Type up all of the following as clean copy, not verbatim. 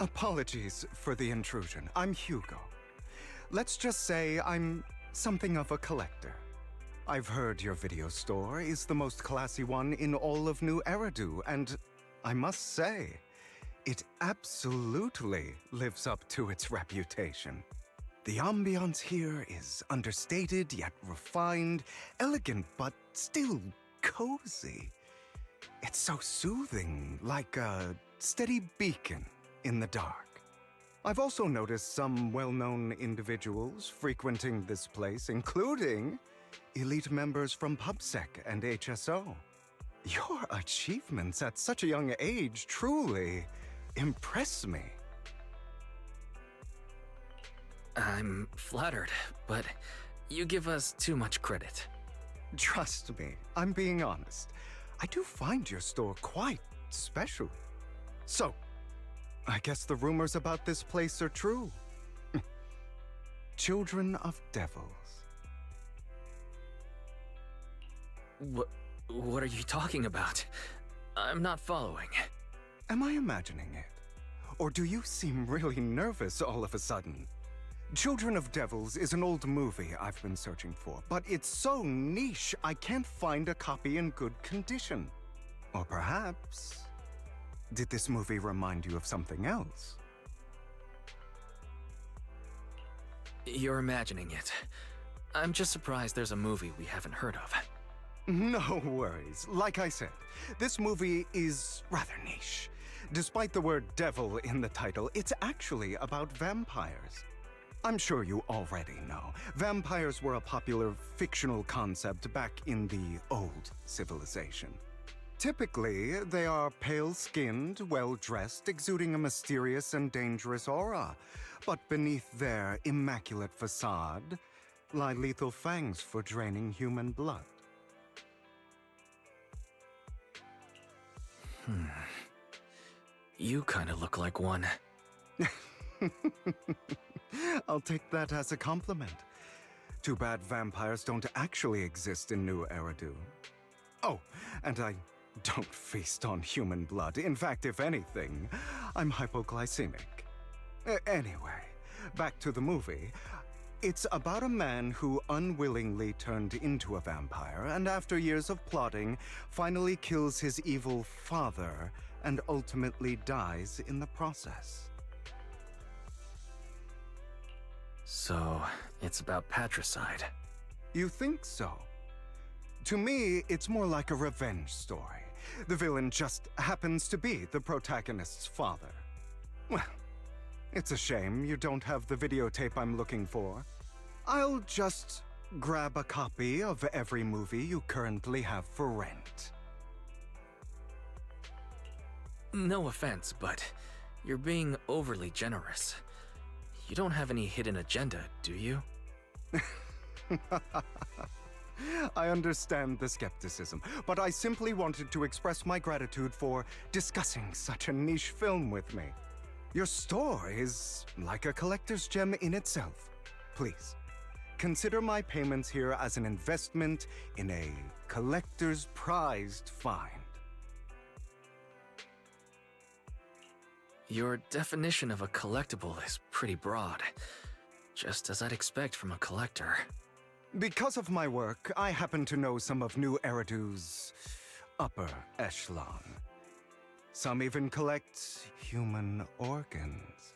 Apologies for the intrusion. I'm Hugo. Let's just say I'm something of a collector. I've heard your video store is the most classy one in all of New Eridu, and I must say, it absolutely lives up to its reputation. The ambiance here is understated yet refined, elegant but still cozy. It's so soothing, like a steady beacon in the dark. I've also noticed some well-known individuals frequenting this place, including elite members from PubSec and HSO. Your achievements at such a young age truly impress me. I'm flattered, but you give us too much credit. Trust me, I'm being honest. I do find your store quite special. So, I guess the rumors about this place are true. Children of devils. What are you talking about? I'm not following. Am I imagining it? Or do you seem really nervous all of a sudden? Children of Devils is an old movie I've been searching for, but it's so niche I can't find a copy in good condition. Or perhaps, did this movie remind you of something else? You're imagining it. I'm just surprised there's a movie we haven't heard of. No worries. Like I said, this movie is rather niche. Despite the word devil in the title, it's actually about vampires. I'm sure you already know. Vampires were a popular fictional concept back in the old civilization. Typically, they are pale-skinned, well-dressed, exuding a mysterious and dangerous aura. But beneath their immaculate facade lie lethal fangs for draining human blood. You kinda look like one. I'll take that as a compliment. Too bad vampires don't actually exist in New Eridu. Oh, and I don't feast on human blood. In fact, if anything, I'm hypoglycemic. Anyway, back to the movie. It's about a man who unwillingly turned into a vampire and after years of plotting, finally kills his evil father and ultimately dies in the process. So, it's about patricide. You think so? To me, it's more like a revenge story. The villain just happens to be the protagonist's father. Well, it's a shame you don't have the videotape I'm looking for. I'll just grab a copy of every movie you currently have for rent. No offense, but you're being overly generous. You don't have any hidden agenda, do you? I understand the skepticism, but I simply wanted to express my gratitude for discussing such a niche film with me. Your store is like a collector's gem in itself. Please, consider my payments here as an investment in a collector's prized find. Your definition of a collectible is pretty broad, just as I'd expect from a collector. Because of my work, I happen to know some of New Eridu's upper echelon. Some even collect human organs.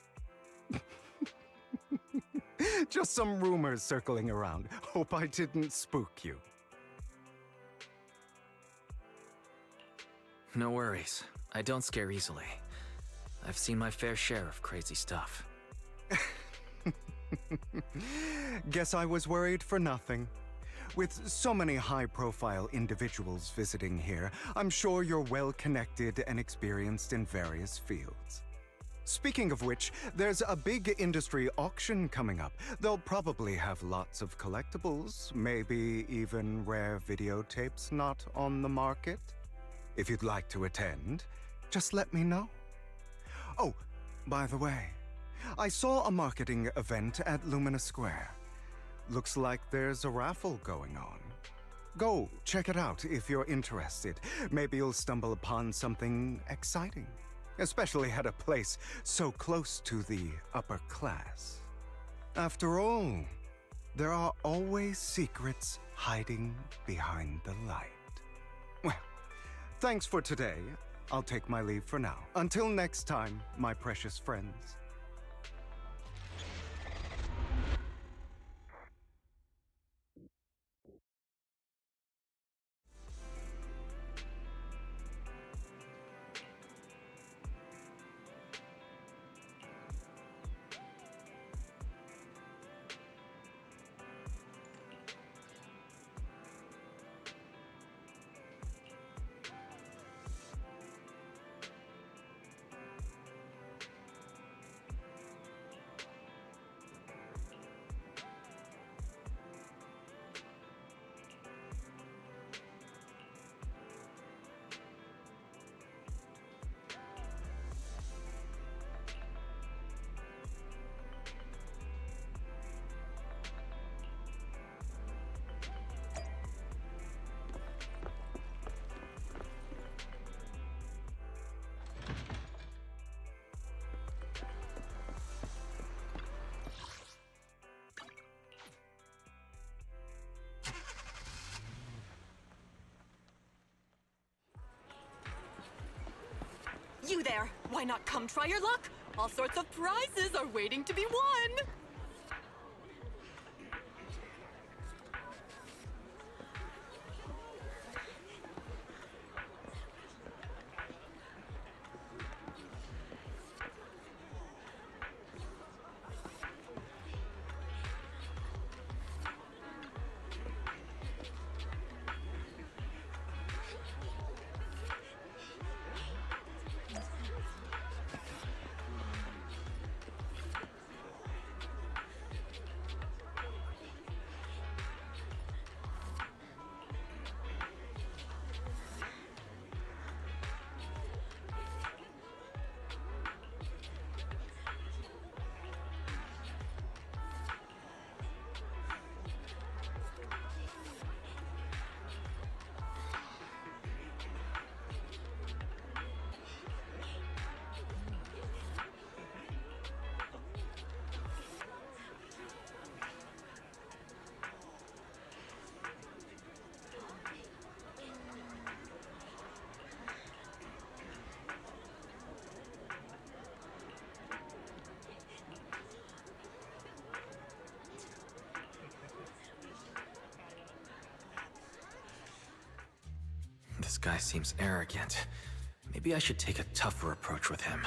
Just some rumors circling around. Hope I didn't spook you. No worries. I don't scare easily. I've seen my fair share of crazy stuff. Guess I was worried for nothing. With so many high-profile individuals visiting here, I'm sure you're well-connected and experienced in various fields. Speaking of which, there's a big industry auction coming up. They'll probably have lots of collectibles, maybe even rare videotapes not on the market. If you'd like to attend, just let me know. Oh, by the way, I saw a marketing event at Lumina Square. Looks like there's a raffle going on. Go check it out if you're interested. Maybe you'll stumble upon something exciting. especially at a place so close to the upper class. After all, there are always secrets hiding behind the light. Well, thanks for today. I'll take my leave for now. Until next time, my precious friends. You there! Why not come try your luck? All sorts of prizes are waiting to be won! This guy seems arrogant. Maybe I should take a tougher approach with him.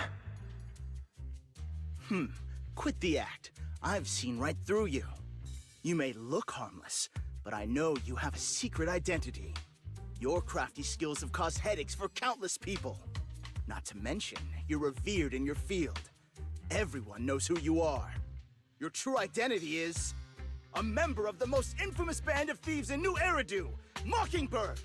Quit the act. I've seen right through you. You may look harmless, but I know you have a secret identity. Your crafty skills have caused headaches for countless people. Not to mention, you're revered in your field. Everyone knows who you are. Your true identity is a member of the most infamous band of thieves in New Eridu, Mockingbird!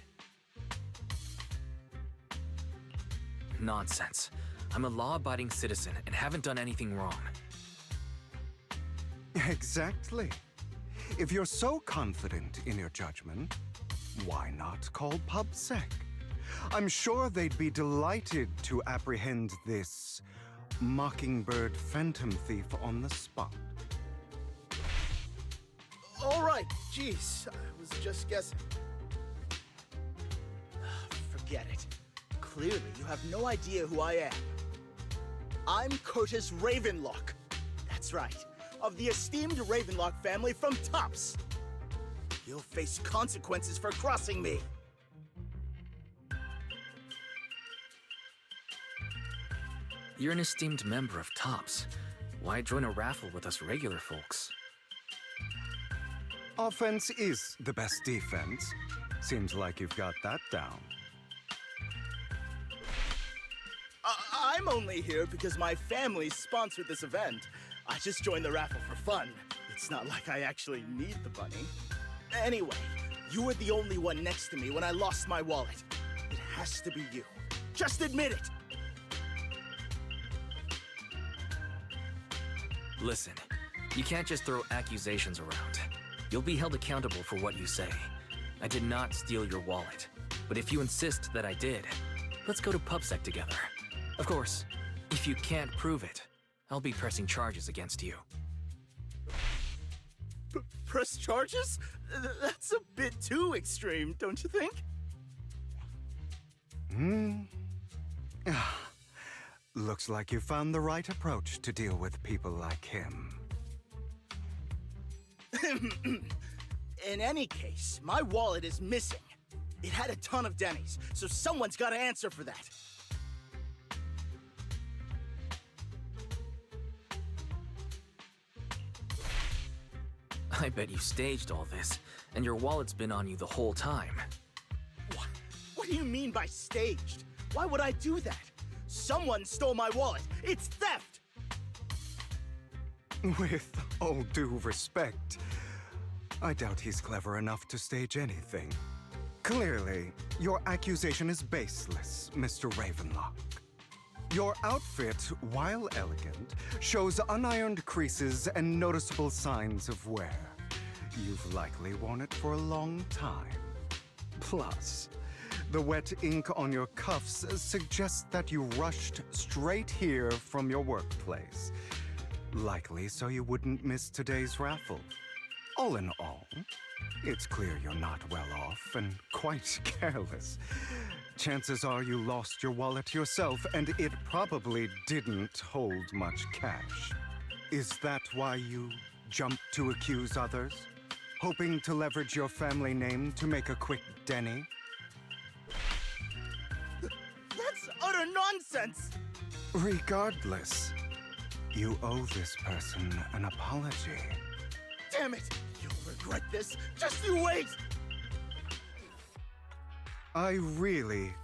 Nonsense. I'm a law-abiding citizen and haven't done anything wrong. Exactly. If you're so confident in your judgment, why not call PubSec? I'm sure they'd be delighted to apprehend this Mockingbird phantom thief on the spot. All right, jeez, I was just guessing. Forget it. Clearly, you have no idea who I am. I'm Curtis Ravenlock. That's right, of the esteemed Ravenlock family from Tops. You'll face consequences for crossing me. You're an esteemed member of Tops. Why join a raffle with us regular folks? Offense is the best defense. Seems like you've got that down. I'm only here because my family sponsored this event. I just joined the raffle for fun. It's not like I actually need the bunny. Anyway, you were the only one next to me when I lost my wallet. It has to be you. Just admit it! Listen, you can't just throw accusations around. You'll be held accountable for what you say. I did not steal your wallet. But if you insist that I did, let's go to PubSec together. Of course, If you can't prove it, I'll be pressing charges against you. Press charges? That's a bit too extreme, don't you think? Looks like you found the right approach to deal with people like him. In any case, my wallet is missing. It had a ton of Denny's, so someone's got to answer for that. I bet you staged all this, and your wallet's been on you the whole time. What do you mean by staged? Why would I do that? Someone stole my wallet. It's theft! With all due respect, I doubt he's clever enough to stage anything. Clearly, your accusation is baseless, Mr. Ravenlock. Your outfit, while elegant, shows unironed creases and noticeable signs of wear. You've likely worn it for a long time. Plus, the wet ink on your cuffs suggests that you rushed straight here from your workplace. Likely so you wouldn't miss today's raffle. All in all, it's clear you're not well off and quite careless. Chances are you lost your wallet yourself, and it probably didn't hold much cash. Is that why you jumped to accuse others? Hoping to leverage your family name to make a quick Denny? That's utter nonsense! Regardless, you owe this person an apology. Damn it! You'll regret this! Just you wait! I really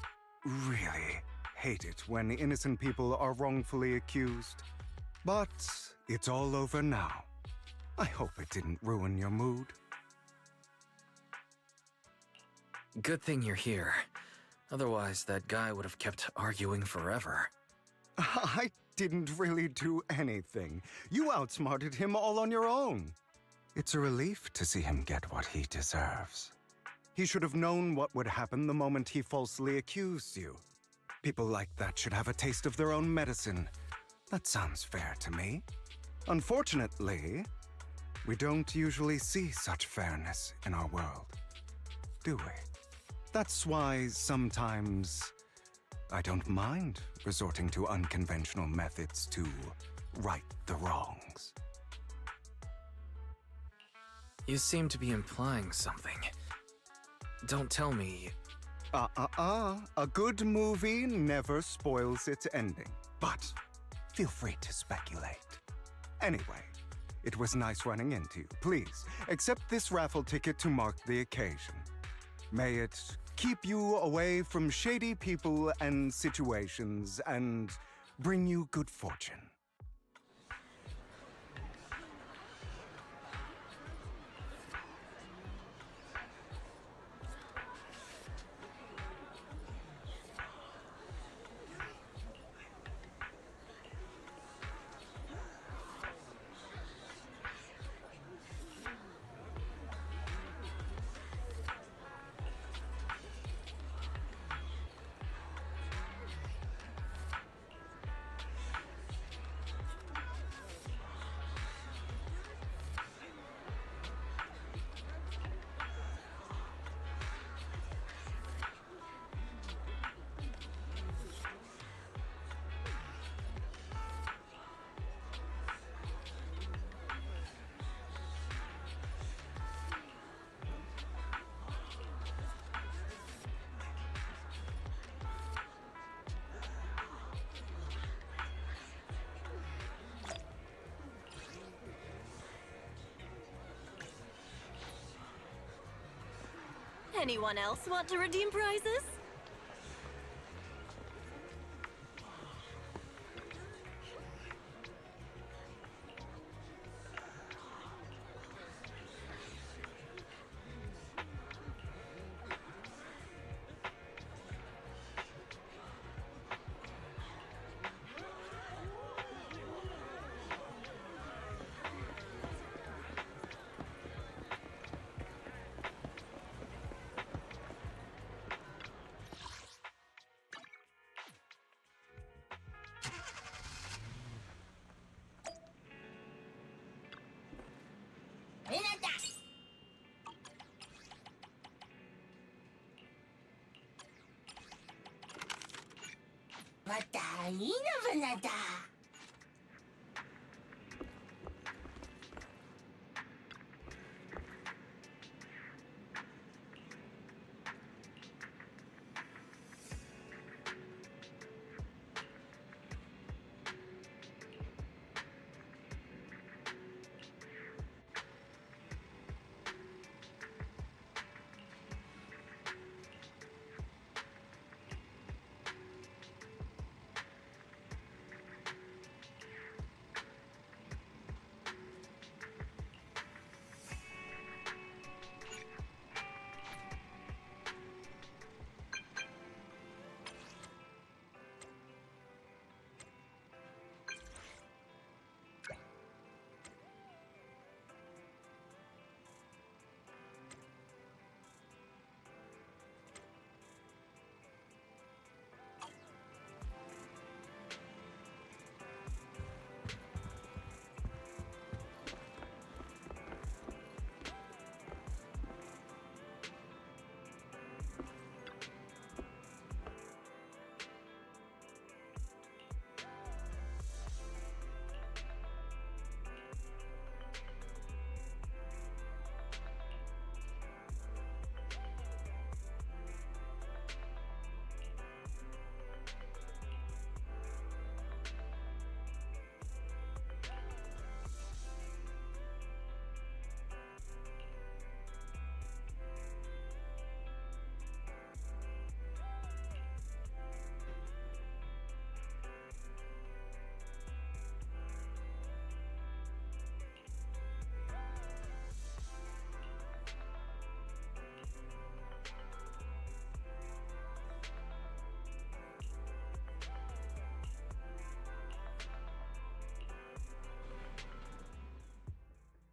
hate it when innocent people are wrongfully accused. But it's all over now. I hope it didn't ruin your mood. Good thing you're here. Otherwise, that guy would have kept arguing forever. I didn't really do anything. You outsmarted him all on your own. It's a relief to see him get what he deserves. He should have known what would happen the moment he falsely accused you. People like that should have a taste of their own medicine. That sounds fair to me. Unfortunately, we don't usually see such fairness in our world, do we? That's why sometimes I don't mind resorting to unconventional methods to right the wrongs. You seem to be implying something. Don't tell me... A good movie never spoils its ending. But feel free to speculate. Anyway, it was nice running into you. Please, accept this raffle ticket to mark the occasion. May it keep you away from shady people and situations and bring you good fortune. Anyone else want to redeem prizes? またいいのばなだ。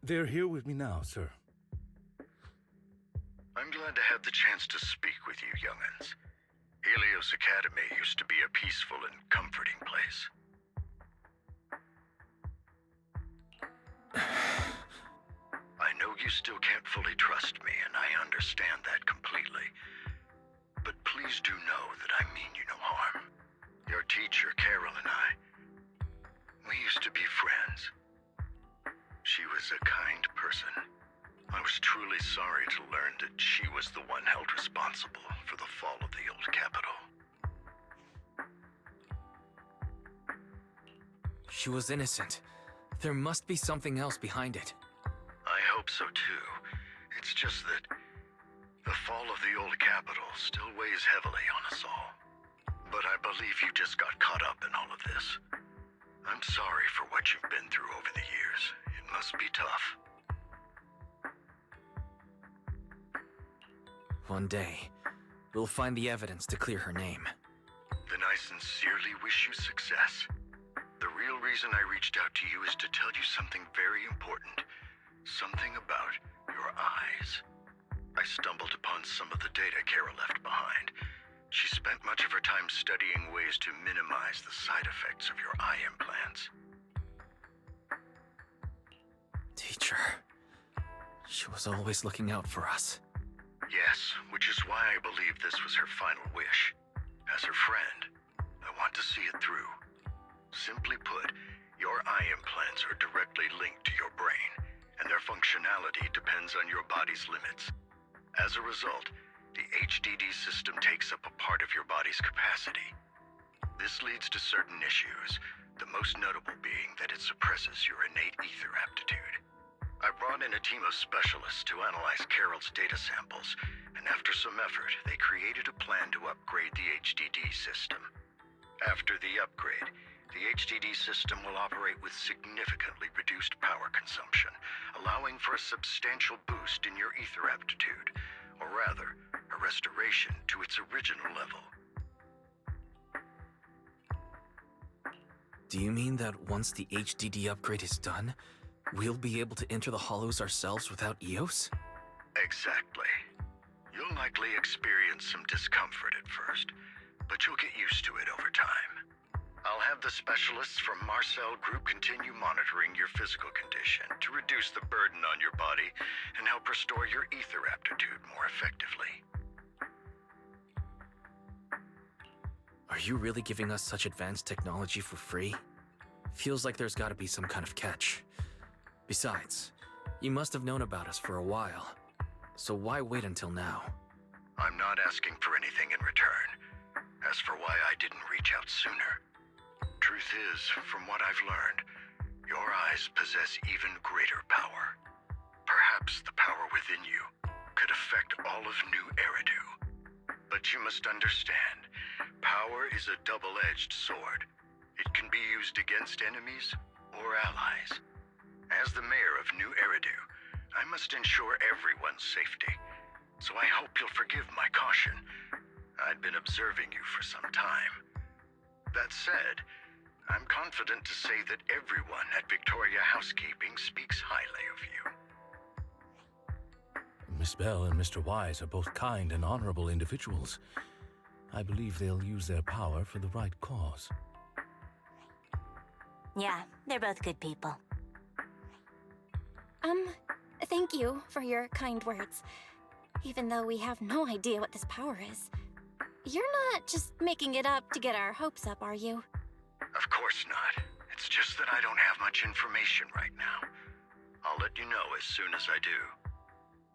They're here with me now, sir. I'm glad to have the chance to speak with you, young'uns. Helios Academy used to be a peaceful and comforting place. I know you still can't fully trust me, and I understand that completely. But please do know that I mean you no harm. Your teacher, Carol, and I, we used to be friends. She was a kind person. I was truly sorry to learn that she was the one held responsible for the fall of the old capital. She was innocent. There must be something else behind it. I hope so too. It's just that the fall of the old capital still weighs heavily on us all. But I believe you just got caught up in all of this. I'm sorry for what you've been through over the years. It must be tough. One day, we'll find the evidence to clear her name. Then I sincerely wish you success. The real reason I reached out to you is to tell you something very important. Something about your eyes. I stumbled upon some of the data Kara left behind. She spent much of her time studying ways to minimize the side effects of your eye implants. Teacher. She was always looking out for us. Yes, which is why I believe this was her final wish. As her friend, I want to see it through. Simply put, your eye implants are directly linked to your brain, and their functionality depends on your body's limits. As a result, the HDD system takes up a part of your body's capacity. This leads to certain issues, the most notable being that it suppresses your innate ether aptitude. I brought in a team of specialists to analyze Carol's data samples, and after some effort, they created a plan to upgrade the HDD system. After the upgrade, the HDD system will operate with significantly reduced power consumption, allowing for a substantial boost in your ether aptitude, or rather, a restoration to its original level. Do you mean that once the HDD upgrade is done, we'll be able to enter the hollows ourselves without EOS? Exactly. You'll likely experience some discomfort at first, but you'll get used to it over time. I'll have the specialists from Marcel Group continue monitoring your physical condition to reduce the burden on your body and help restore your ether aptitude more effectively. Are Are you really giving us such advanced technology for free? Feels like there's gotta be some kind of catch. Besides, you must have known about us for a while. So why wait until now? I'm not asking for anything in return. As for why I didn't reach out sooner, truth is, from what I've learned, your eyes possess even greater power. Perhaps the power within you could affect all of New Eridu. But you must understand, power is a double-edged sword. It can be used against enemies or allies. As the mayor of New Eridu, I must ensure everyone's safety. So I hope you'll forgive my caution. I'd been observing you for some time. That said, I'm confident to say that everyone at Victoria Housekeeping speaks highly of you. Miss Bell and Mr. Wise are both kind and honorable individuals. I believe they'll use their power for the right cause. Yeah, they're both good people. Thank you for your kind words. Even though we have no idea what this power is. You're not just making it up to get our hopes up, are you? Of course not. It's just that I don't have much information right now. I'll let you know as soon as I do.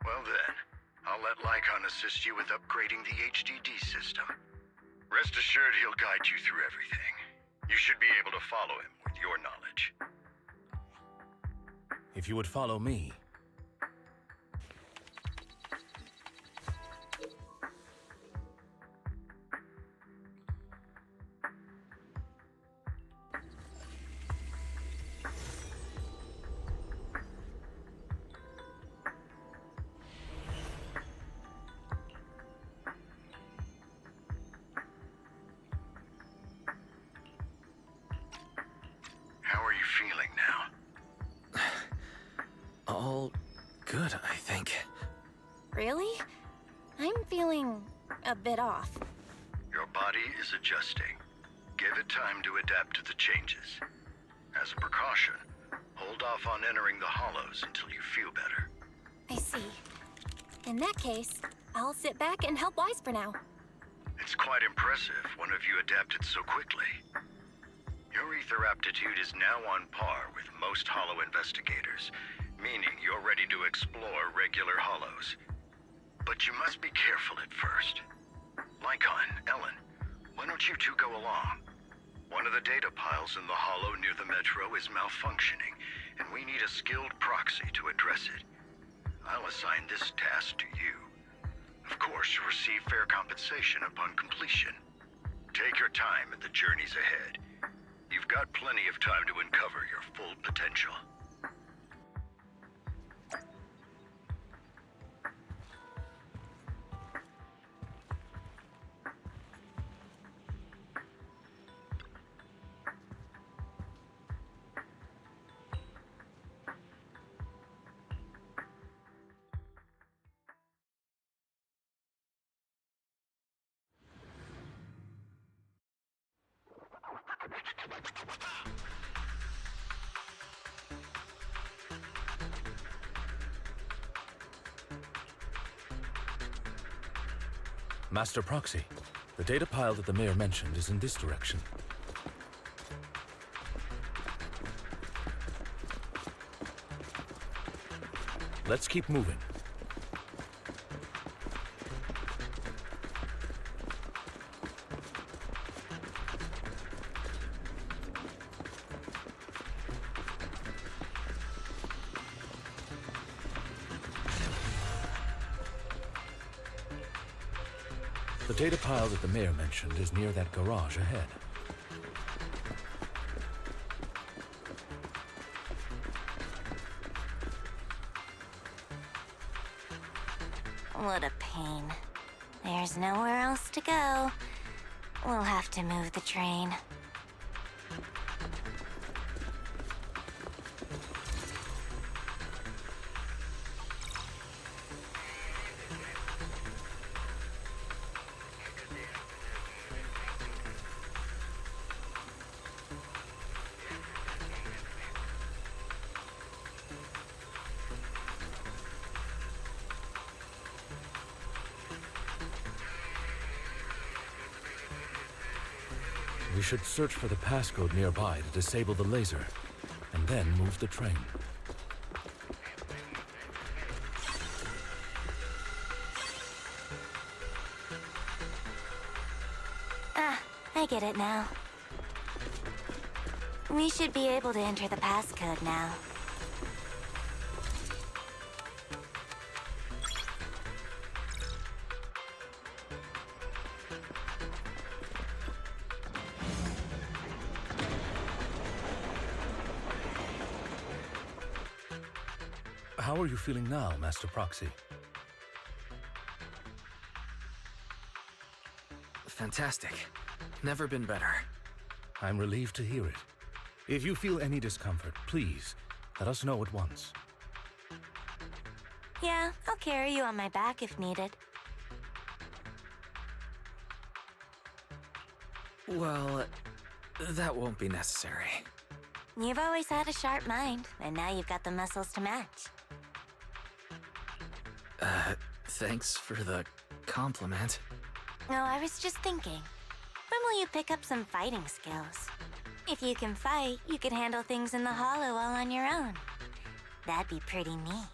Well then, I'll let Lycon assist you with upgrading the HDD system. Rest assured he'll guide you through everything. You should be able to follow him with your knowledge. If you would follow me. How are you feeling now? All good, I think. Really? I'm feeling a bit off. Your body is adjusting. Give it time to adapt to the changes. As a precaution, hold off on entering the hollows until you feel better. I see. In that case, I'll sit back and help Wise for now. It's quite impressive one of you adapted so quickly. Your ether aptitude is now on par with most hollow investigators, meaning you're ready to explore regular hollows. But you must be careful at first. Lycon, Ellen, why don't you two go along? One of the data piles in the hollow near the metro is malfunctioning, and we need a skilled proxy to address it. I'll assign this task to you. Of course, you'll receive fair compensation upon completion. Take your time in the journeys ahead. You've got plenty of time to uncover your full potential. Master Proxy, the data pile that the mayor mentioned is in this direction. Let's keep moving. The data pile that the mayor mentioned is near that garage ahead. What a pain. There's nowhere else to go. We'll have to move the train. We should search for the passcode nearby to disable the laser, and then move the train. I get it now. We should be able to enter the passcode now. How are you feeling now, Master Proxy? Fantastic. Never been better. I'm relieved to hear it. If you feel any discomfort, please, let us know at once. Yeah, I'll carry you on my back if needed. Well, that won't be necessary. You've always had a sharp mind, and now you've got the muscles to match. Thanks for the compliment. No, I was just thinking. When will you pick up some fighting skills? If you can fight, you could handle things in the hollow all on your own. That'd be pretty neat.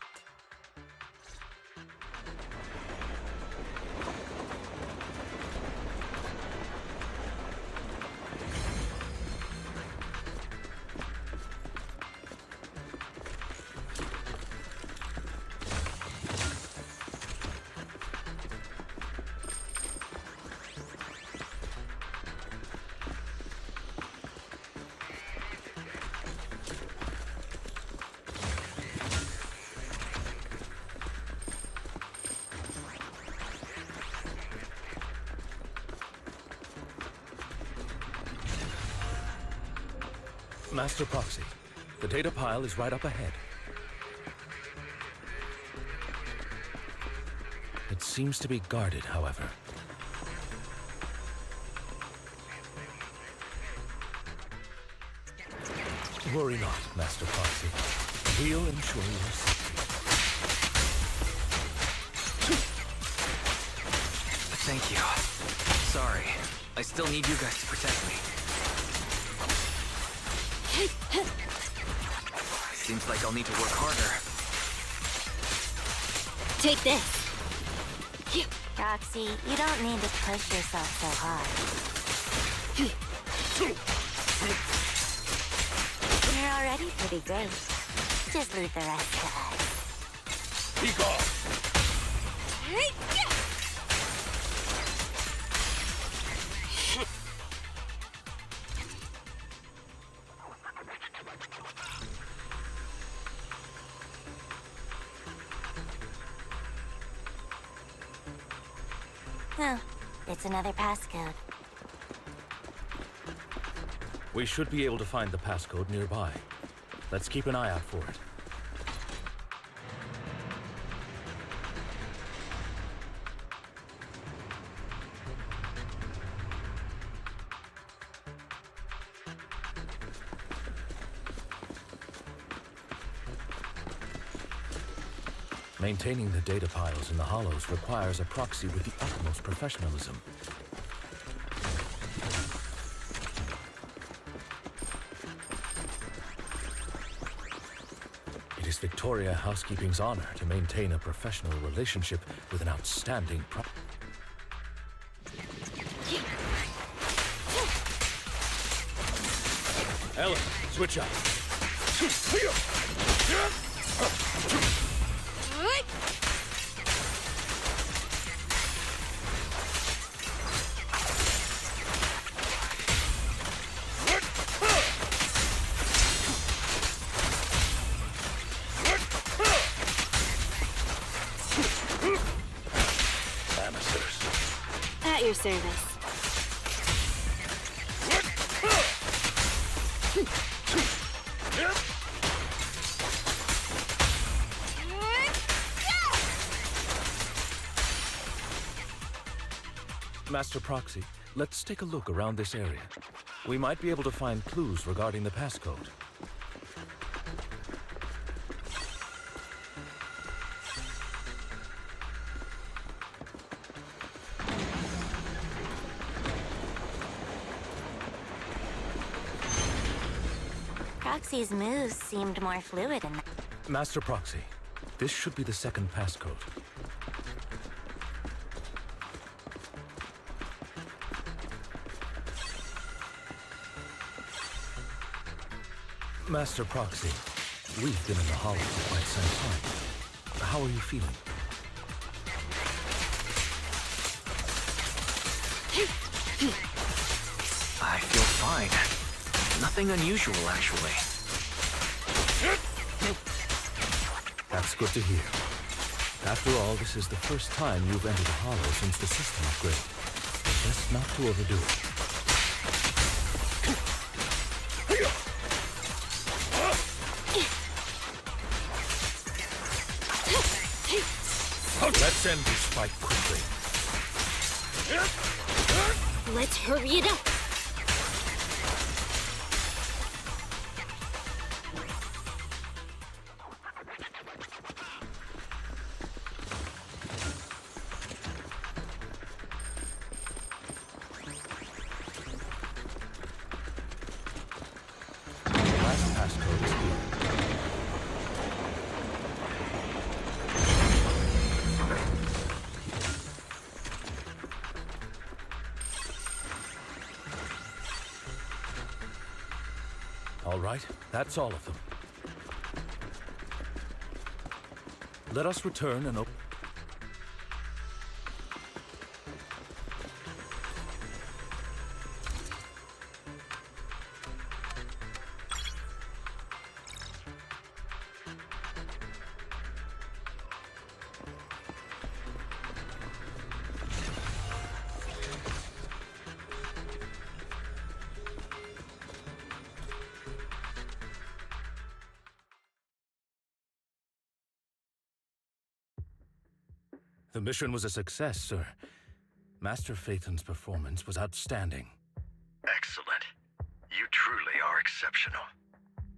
Master Proxy, the data pile is right up ahead. It seems to be guarded, however. Worry not, Master Proxy. We'll ensure your safety. Thank you. Sorry. I still need you guys to protect me. Seems like I'll need to work harder. Take this. Roxy, you don't need to push yourself so hard. You're already pretty great. Just leave the rest to us. Be gone! Oh, it's another passcode. We should be able to find the passcode nearby. Let's keep an eye out for it. Maintaining the data piles in the hollows requires a proxy with the utmost professionalism. It is Victoria Housekeeping's honor to maintain a professional relationship with an outstanding Ellen, switch up. At your service. Master Proxy, let's take a look around this area. We might be able to find clues regarding the passcode. Proxy's moves seemed more fluid in that. Master Proxy, this should be the second passcode. Master Proxy, we've been in the Hollow for quite some time. How are you feeling? I feel fine. Nothing unusual, actually. That's good to hear. After all, this is the first time you've entered the Hollow since the system upgrade. Best not to overdo it. Let's end this fight quickly. Let's hurry it up. Last passcode is here. All right, that's all of them. Let us return and open. The mission was a success, sir. Master Phaeton's performance was outstanding. Excellent. You truly are exceptional.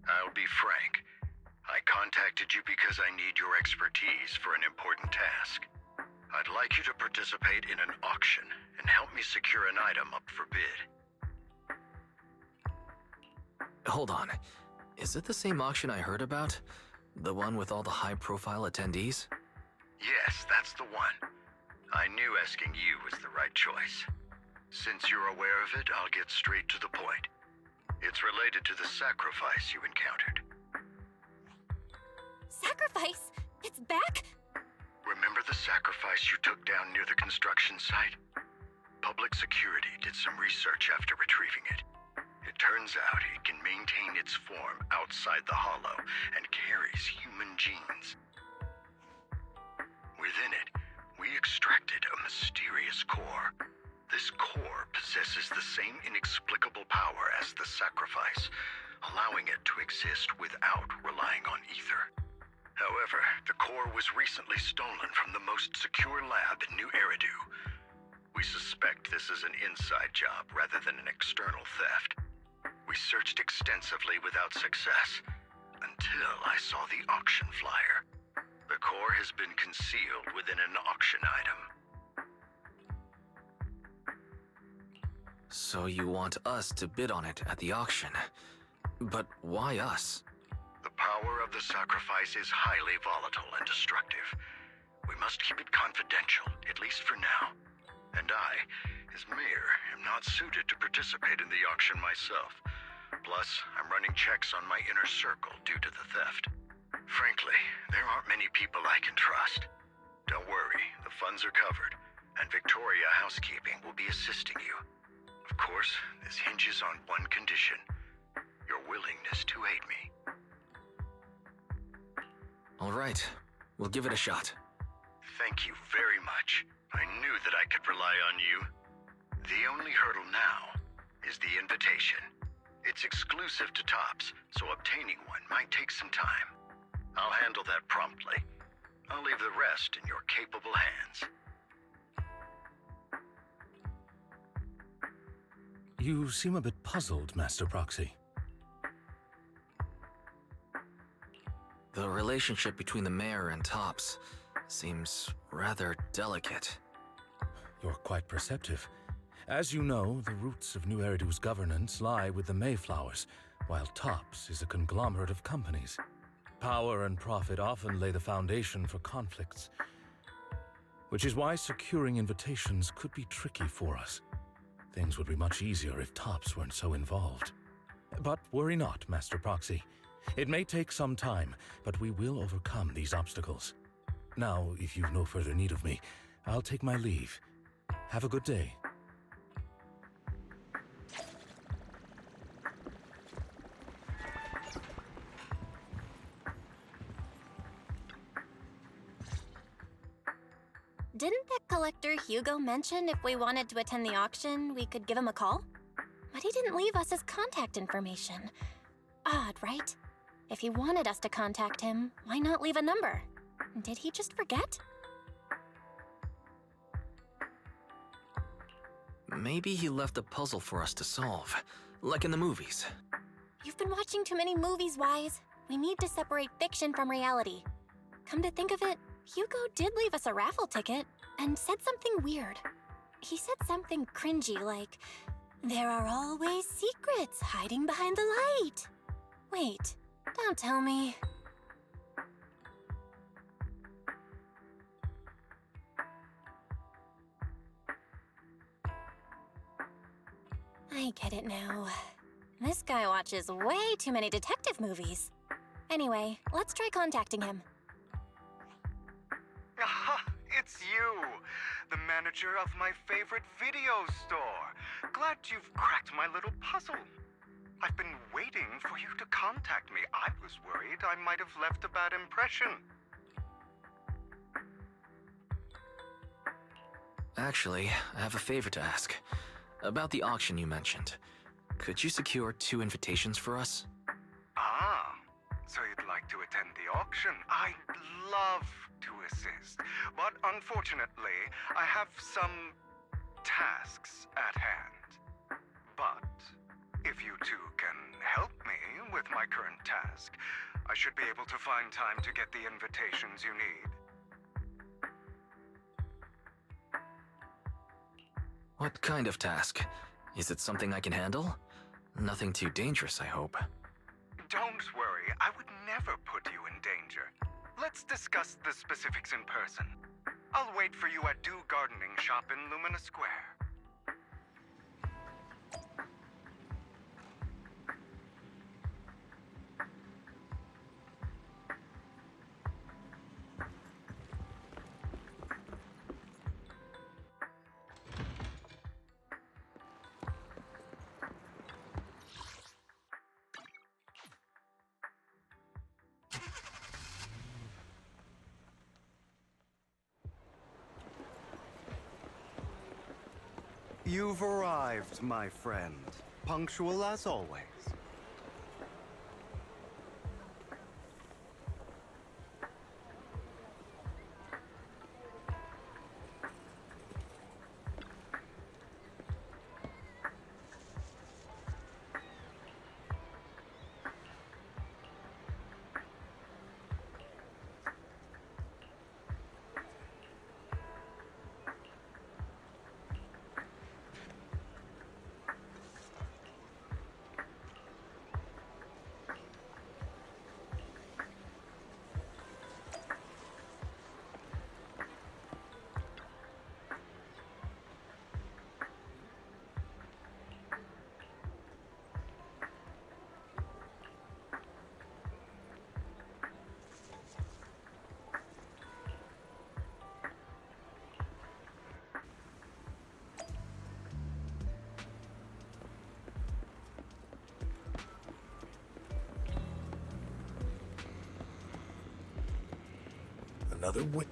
I'll be frank. I contacted you because I need your expertise for an important task. I'd like you to participate in an auction and help me secure an item up for bid. Hold on. Is it the same auction I heard about? The one with all the high-profile attendees? Yes, that's the one. I knew asking you was the right choice. Since you're aware of it, I'll get straight to the point. It's related to the sacrifice you encountered. Sacrifice? It's back? Remember the sacrifice you took down near the construction site? Public security did some research after retrieving it. It turns out it can maintain its form outside the Hollow and carries human genes. Within it, we extracted a mysterious core. This core possesses the same inexplicable power as the sacrifice, allowing it to exist without relying on ether. However, the core was recently stolen from the most secure lab in New Eridu. We suspect this is an inside job rather than an external theft. We searched extensively without success, until I saw the auction flyer. The core has been concealed within an auction item. So you want us to bid on it at the auction. But why us? The power of the sacrifice is highly volatile and destructive. We must keep it confidential, at least for now. And I, as mayor, am not suited to participate in the auction myself. Plus, I'm running checks on my inner circle due to the theft. Frankly, there aren't many people I can trust. Don't worry, the funds are covered, and Victoria Housekeeping will be assisting you. Of course, this hinges on one condition: your willingness to aid me. All right, we'll give it a shot. Thank you very much. I knew that I could rely on you. The only hurdle now is the invitation. It's exclusive to Tops, so obtaining one might take some time. I'll handle that promptly. I'll leave the rest in your capable hands. You seem a bit puzzled, Master Proxy. The relationship between the mayor and Tops seems rather delicate. You're quite perceptive. As you know, the roots of New Eridu's governance lie with the Mayflowers, while TOPS is a conglomerate of companies. Power and profit often lay the foundation for conflicts, which is why securing invitations could be tricky for us. Things would be much easier if TOPS weren't so involved. But worry not, Master Proxy. It may take some time, but we will overcome these obstacles. Now, if you've no further need of me, I'll take my leave. Have a good day. Didn't that collector Hugo mention if we wanted to attend the auction, we could give him a call? But he didn't leave us his contact information. Odd, right? If he wanted us to contact him, why not leave a number? Did he just forget? Maybe he left a puzzle for us to solve, like in the movies. You've been watching too many movies, Wise. We need to separate fiction from reality. Come to think of it, Hugo did leave us a raffle ticket and said something weird. He said something cringy like, "There are always secrets hiding behind the light." Wait, don't tell me. I get it now. This guy watches way too many detective movies. Anyway, let's try contacting him. Aha! It's you! The manager of my favorite video store. Glad you've cracked my little puzzle. I've been waiting for you to contact me. I was worried I might have left a bad impression. Actually, I have a favor to ask. About the auction you mentioned. Could you secure 2 invitations for us? Ah, so you'd like to attend the auction? I'd love to assist, but unfortunately, I have some tasks at hand. But if you two can help me with my current task, I should be able to find time to get the invitations you need. What kind of task? Is it something I can handle? Nothing too dangerous, I hope. Don't worry, I would never put you in danger. Let's discuss the specifics in person. I'll wait for you at Dew Gardening Shop in Lumina Square. You've arrived, my friend. Punctual as always. Another win.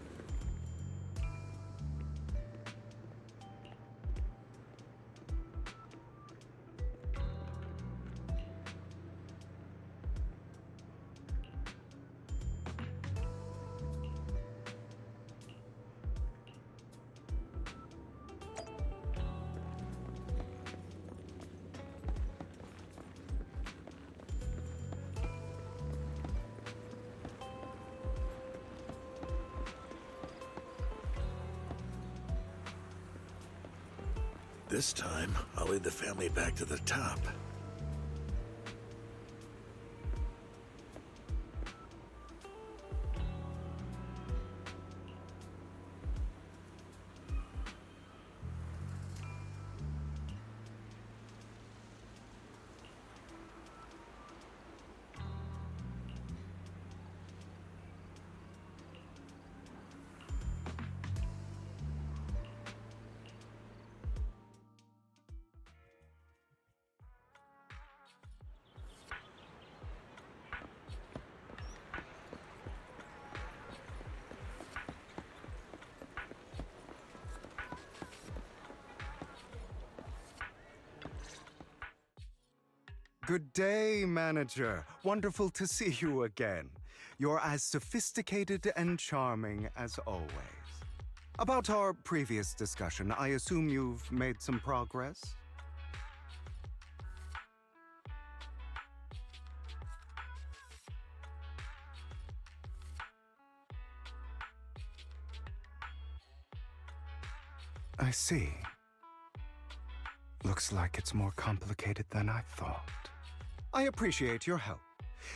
This time, I'll lead the family back to the top. Good day, manager. Wonderful to see you again. You're as sophisticated and charming as always. About our previous discussion, I assume you've made some progress? I see. Looks like it's more complicated than I thought. I appreciate your help.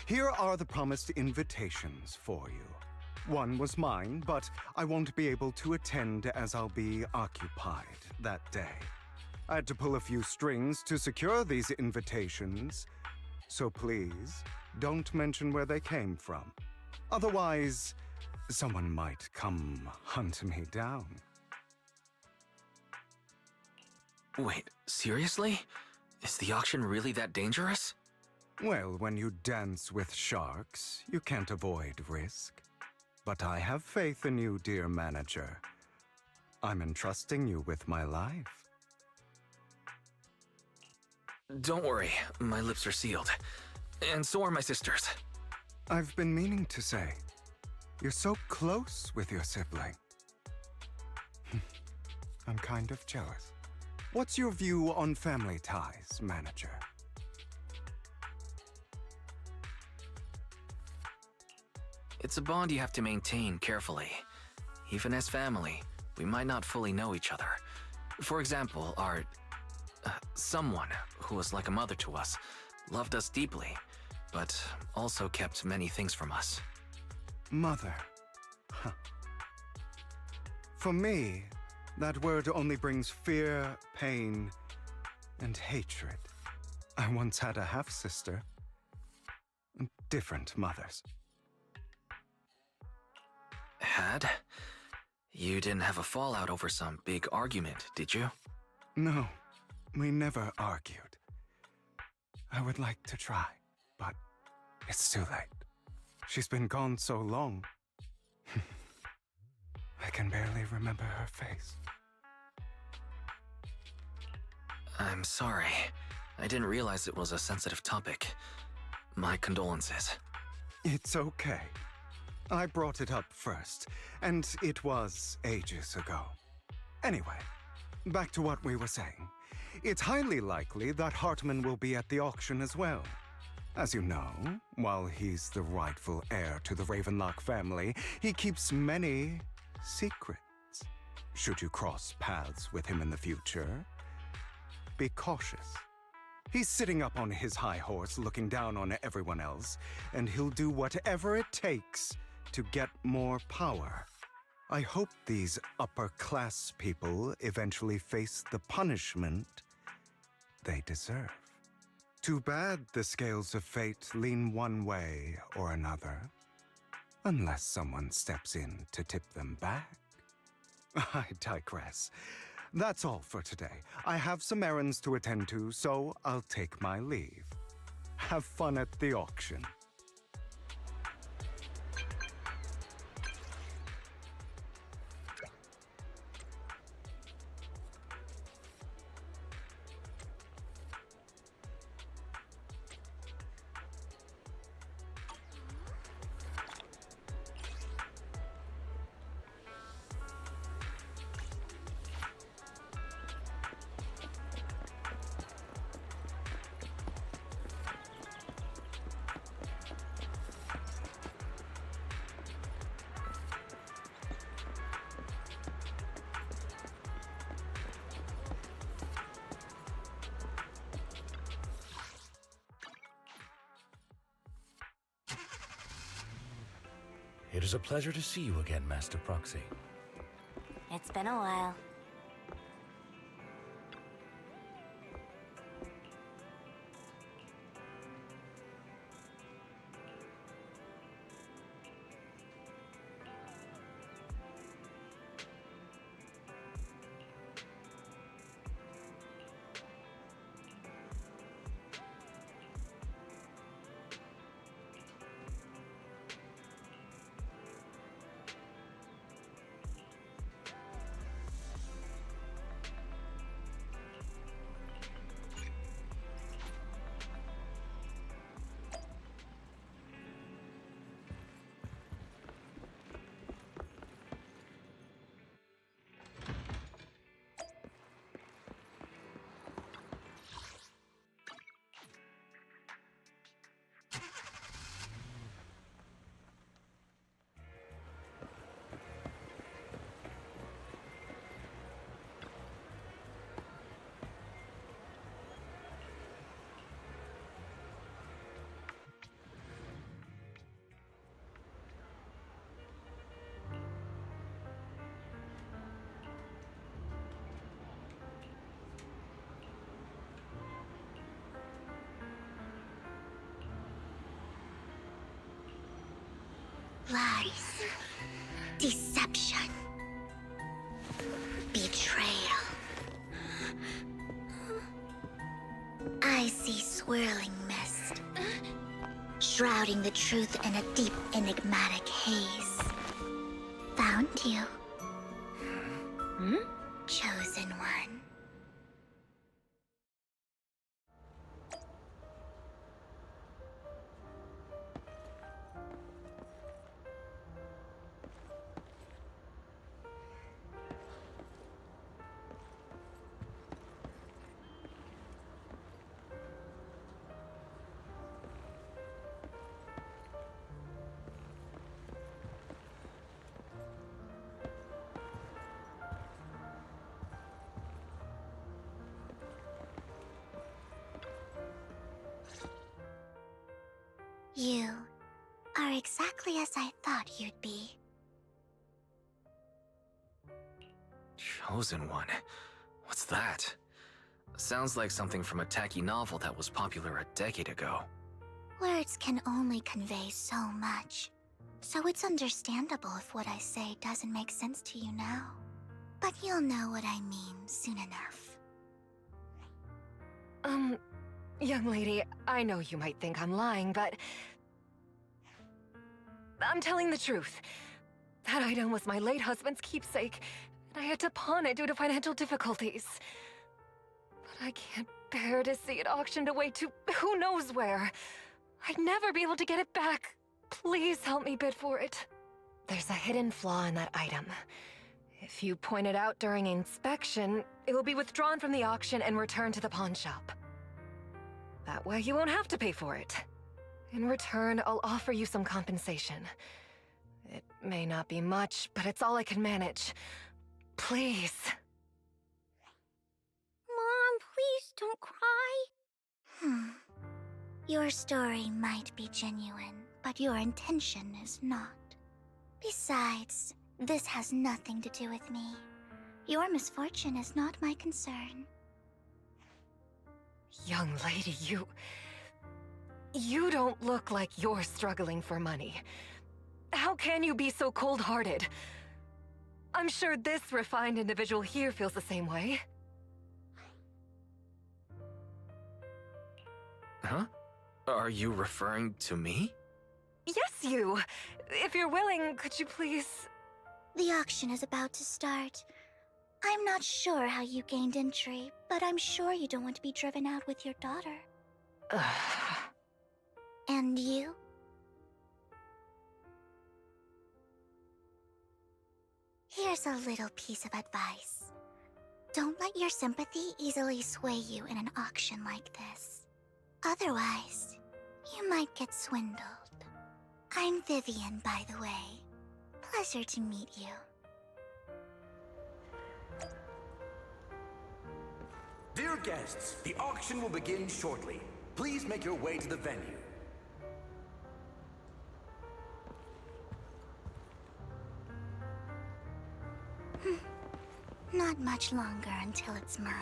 Here are the promised invitations for you. One was mine, but I won't be able to attend as I'll be occupied that day. I had to pull a few strings to secure these invitations, so please don't mention where they came from. Otherwise, someone might come hunt me down. Wait, seriously? Is the auction really that dangerous? Well, when you dance with sharks, you can't avoid risk. But I have faith in you, dear manager. I'm entrusting you with my life. Don't worry, my lips are sealed. And so are my sisters. I've been meaning to say, you're so close with your sibling. I'm kind of jealous. What's your view on family ties, manager? It's a bond you have to maintain carefully. Even as family, we might not fully know each other. For example, our... someone who was like a mother to us, loved us deeply, but also kept many things from us. Mother. Huh. For me, that word only brings fear, pain, and hatred. I once had a half-sister. Different mothers. Had? You didn't have a fallout over some big argument, did you? No, we never argued. I would like to try, but it's too late. She's been gone so long. I can barely remember her face. I'm sorry. I didn't realize it was a sensitive topic. My condolences. It's okay. I brought it up first, and it was ages ago. Anyway, back to what we were saying. It's highly likely that Hartman will be at the auction as well. As you know, while he's the rightful heir to the Ravenlock family, he keeps many secrets. Should you cross paths with him in the future, be cautious. He's sitting up on his high horse looking down on everyone else, and he'll do whatever it takes to get more power. I hope these upper-class people eventually face the punishment they deserve. Too bad the scales of fate lean one way or another, unless someone steps in to tip them back. I digress. That's all for today. I have some errands to attend to, so I'll take my leave. Have fun at the auction. It is a pleasure to see you again, Master Proxy. It's been a while. Lies. Deception. Betrayal. I see swirling mist, shrouding the truth in a deep, enigmatic haze. Found you. Chosen one. You are exactly as I thought you'd be. Chosen one? What's that? Sounds like something from a tacky novel that was popular a decade ago. Words can only convey so much, so it's understandable if what I say doesn't make sense to you now. But you'll know what I mean soon enough. Young lady, I know you might think I'm lying, but I'm telling the truth. That item was my late husband's keepsake, and I had to pawn it due to financial difficulties. But I can't bear to see it auctioned away to who knows where. I'd never be able to get it back. Please help me bid for it. There's a hidden flaw in that item. If you point it out during inspection, it will be withdrawn from the auction and returned to the pawn shop. That way you won't have to pay for it. In return, I'll offer you some compensation. It may not be much, but it's all I can manage. Please. Mom, please don't cry. Your story might be genuine, but your intention is not. Besides, this has nothing to do with me. Your misfortune is not my concern. Young lady, you don't look like you're struggling for money. How can you be so cold-hearted? I'm sure this refined individual here feels the same way. Huh? Are you referring to me? Yes, you! If you're willing, could you please... The auction is about to start. I'm not sure how you gained entry, but I'm sure you don't want to be driven out with your daughter. And you? Here's a little piece of advice. Don't let your sympathy easily sway you in an auction like this. Otherwise, you might get swindled. I'm Vivian, by the way. Pleasure to meet you. Dear guests, the auction will begin shortly. Please make your way to the venue. much longer until it's mine.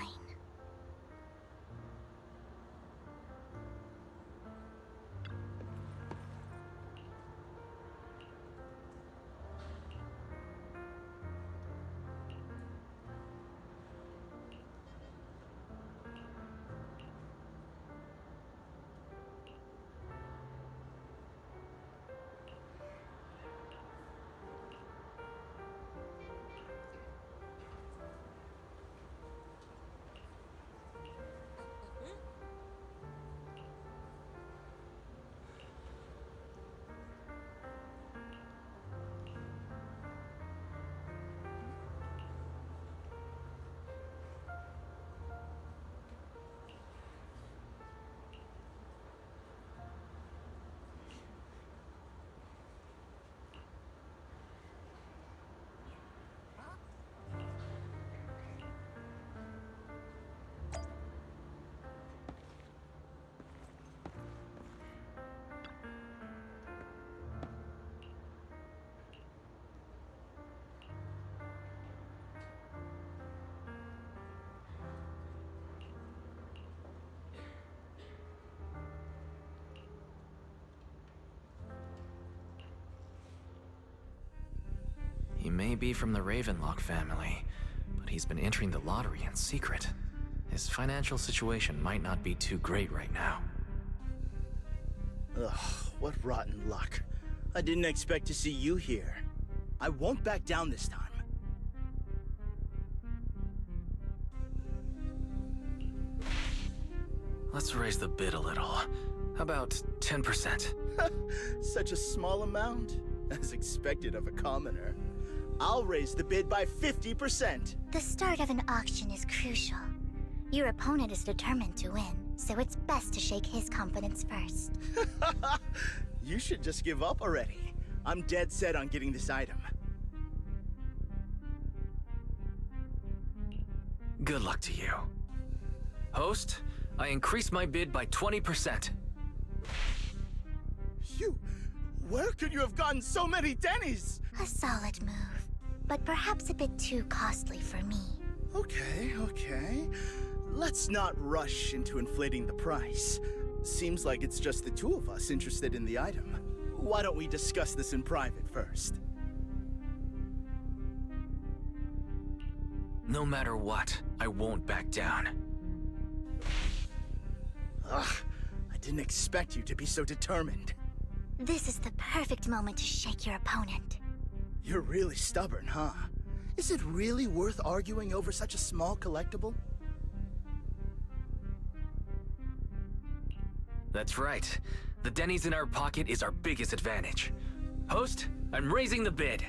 He may be from the Ravenlock family, but he's been entering the lottery in secret. His financial situation might not be too great right now. Ugh, what rotten luck. I didn't expect to see you here. I won't back down this time. Let's raise the bid a little. How about 10%? Such a small amount, as expected of a commoner. I'll raise the bid by 50%. The start of an auction is crucial. Your opponent is determined to win, so it's best to shake his confidence first. You should just give up already. I'm dead set on getting this item. Good luck to you. Host, I increase my bid by 20%. Where could you have gotten so many Denny's? A solid move, but perhaps a bit too costly for me. Okay. Let's not rush into inflating the price. Seems like it's just the two of us interested in the item. Why don't we discuss this in private first? No matter what, I won't back down. Ugh, I didn't expect you to be so determined. This is the perfect moment to shake your opponent. You're really stubborn, huh? Is it really worth arguing over such a small collectible? That's right. The Denny's in our pocket is our biggest advantage. Host, I'm raising the bid.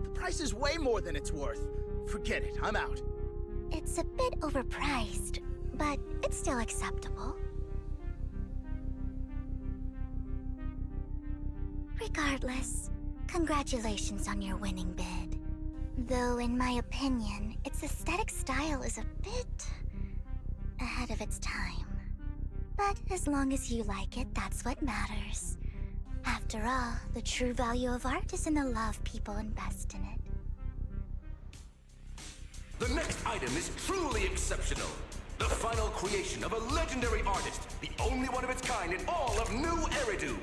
The price is way more than it's worth. Forget it, I'm out. It's a bit overpriced, but it's still acceptable. Regardless, congratulations on your winning bid. Though in my opinion, its aesthetic style is a bit ahead of its time. But as long as you like it, that's what matters. After all, the true value of art is in the love people invest in it. The next item is truly exceptional. The final creation of a legendary artist, the only one of its kind in all of New Eridu.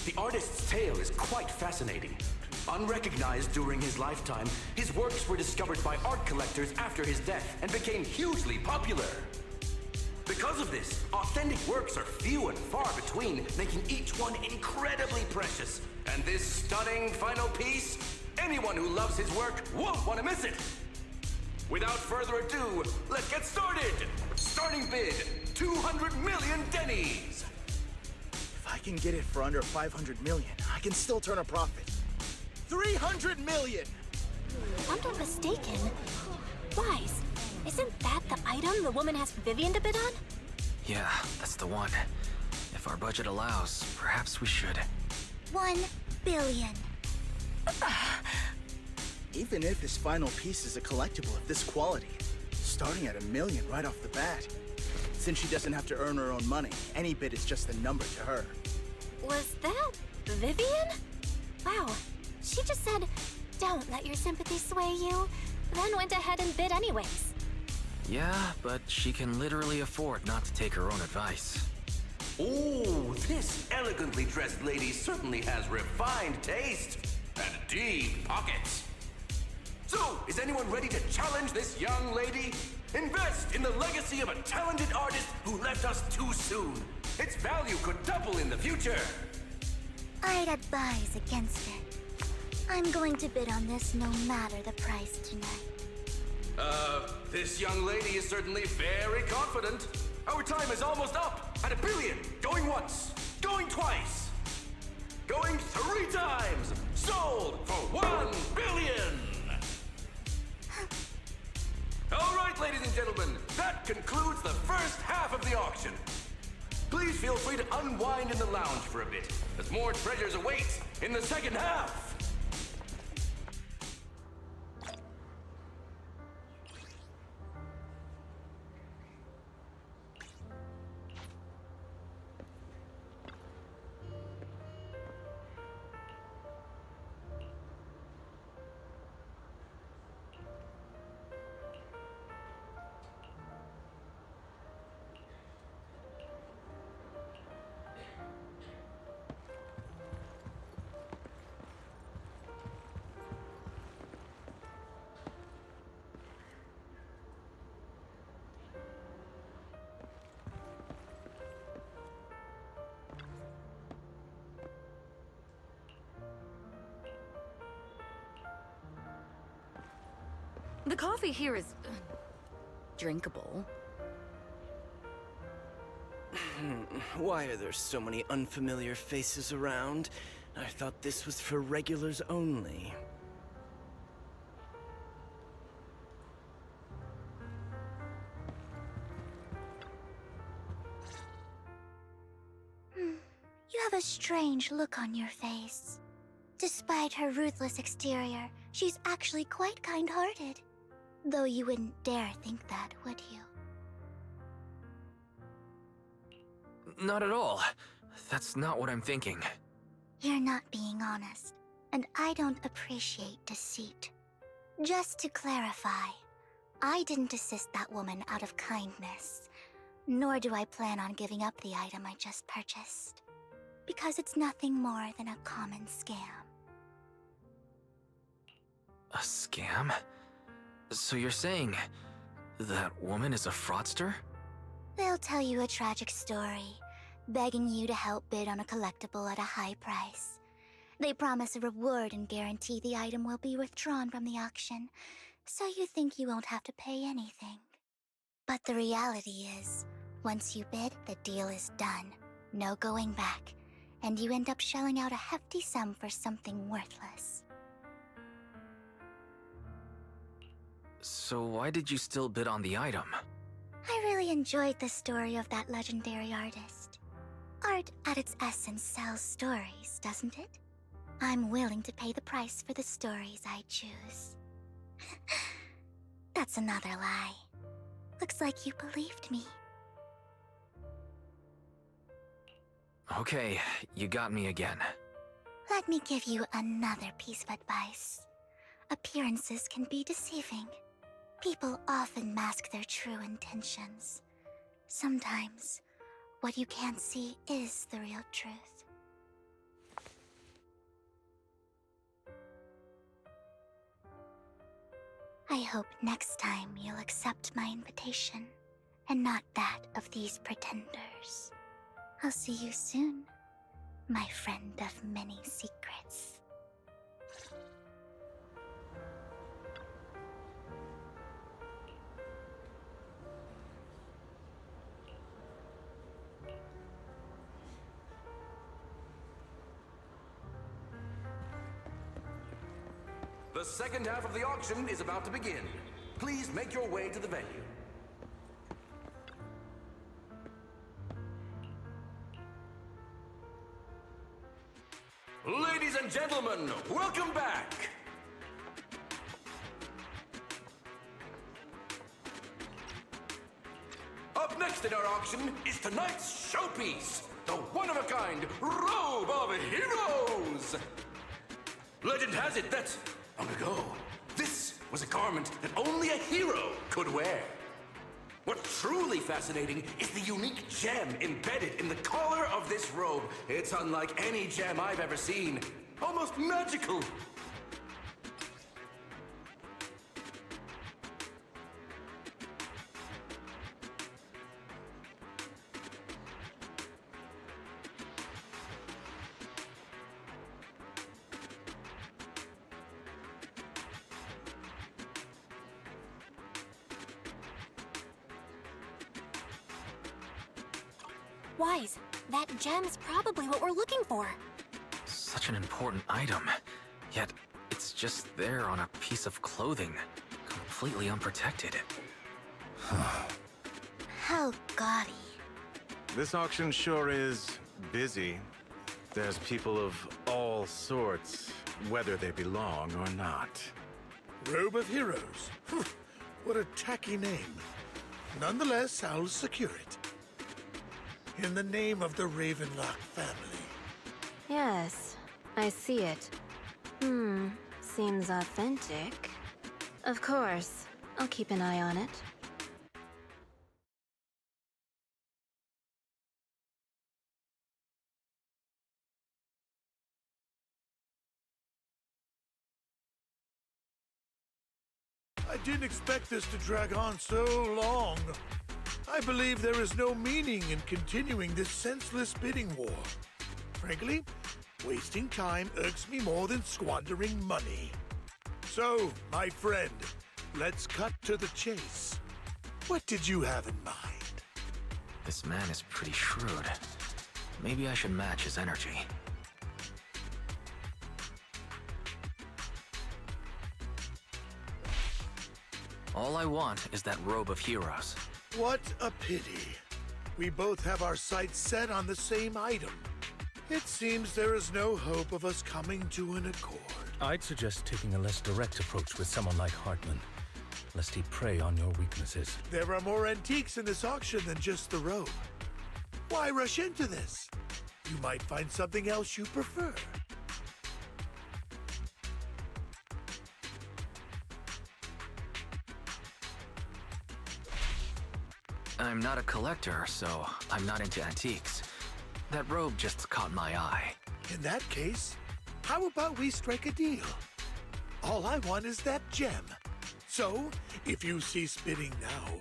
The artist's tale is quite fascinating. Unrecognized during his lifetime, his works were discovered by art collectors after his death and became hugely popular. Because of this, authentic works are few and far between, making each one incredibly precious. And this stunning final piece, anyone who loves his work won't want to miss it. Without further ado, let's get started! Starting bid, 200 million Denny's! If I can get it for under 500 million, I can still turn a profit. 300 million! If I'm not mistaken, Wise, isn't that the item the woman asked Vivian to bid on? Yeah, that's the one. If our budget allows, perhaps we should. 1 billion. Even if his final piece is a collectible of this quality, starting at $1 million right off the bat. Since she doesn't have to earn her own money, any bid is just a number to her. Was that Vivian? Wow, she just said, "Don't let your sympathy sway you," then went ahead and bid anyways. Yeah, but she can literally afford not to take her own advice. Oh, this elegantly dressed lady certainly has refined taste and deep pockets. So, is anyone ready to challenge this young lady? Invest in the legacy of a talented artist who left us too soon. Its value could double in the future. I'd advise against it. I'm going to bid on this no matter the price tonight. This young lady is certainly very confident. Our time is almost up at $1 billion. Going once, going twice, going 3 times. Sold for $1 billion. All right, ladies and gentlemen, that concludes the first half of the auction. Please feel free to unwind in the lounge for a bit, as more treasures await in the second half. The coffee here is drinkable. Why are there so many unfamiliar faces around? I thought this was for regulars only. You have a strange look on your face. Despite her ruthless exterior, she's actually quite kind-hearted. Though you wouldn't dare think that, would you? Not at all. That's not what I'm thinking. You're not being honest, and I don't appreciate deceit. Just to clarify, I didn't assist that woman out of kindness, nor do I plan on giving up the item I just purchased, because it's nothing more than a common scam. A scam? So you're saying that woman is a fraudster? They'll tell you a tragic story, begging you to help bid on a collectible at a high price. They promise a reward and guarantee the item will be withdrawn from the auction, so you think you won't have to pay anything. But the reality is, once you bid, the deal is done. No going back, and you end up shelling out a hefty sum for something worthless. So why did you still bid on the item? I really enjoyed the story of that legendary artist. Art, at its essence, sells stories, doesn't it? I'm willing to pay the price for the stories I choose. That's another lie. Looks like you believed me. Okay, you got me again. Let me give you another piece of advice. Appearances can be deceiving. People often mask their true intentions. Sometimes, what you can't see is the real truth. I hope next time you'll accept my invitation, and not that of these pretenders. I'll see you soon, my friend of many secrets. The second half of the auction is about to begin. Please make your way to the venue. Ladies and gentlemen, welcome back! Up next in our auction is tonight's showpiece, the one-of-a-kind Robe of Heroes! Legend has it that, long ago, this was a garment that only a hero could wear. What's truly fascinating is the unique gem embedded in the collar of this robe. It's unlike any gem I've ever seen. Almost magical. Wise, that gem's probably what we're looking for. Such an important item, yet it's just there on a piece of clothing, completely unprotected. How gaudy. This auction sure is busy. There's people of all sorts, whether they belong or not. Robe of Heroes. What a tacky name. Nonetheless, I'll secure it. In the name of the Ravenlock family. Yes, I see it. Seems authentic. Of course, I'll keep an eye on it. I didn't expect this to drag on so long. I believe there is no meaning in continuing this senseless bidding war. Frankly, wasting time irks me more than squandering money. So, my friend, let's cut to the chase. What did you have in mind? This man is pretty shrewd. Maybe I should match his energy. All I want is that Robe of Heroes. What a pity. We both have our sights set on the same item. It seems there is no hope of us coming to an accord. I'd suggest taking a less direct approach with someone like Hartman, lest he prey on your weaknesses. There are more antiques in this auction than just the robe. Why rush into this? You might find something else you prefer. I'm not a collector, so I'm not into antiques. That robe just caught my eye. In that case, how about we strike a deal? All I want is that gem. So, if you cease bidding now,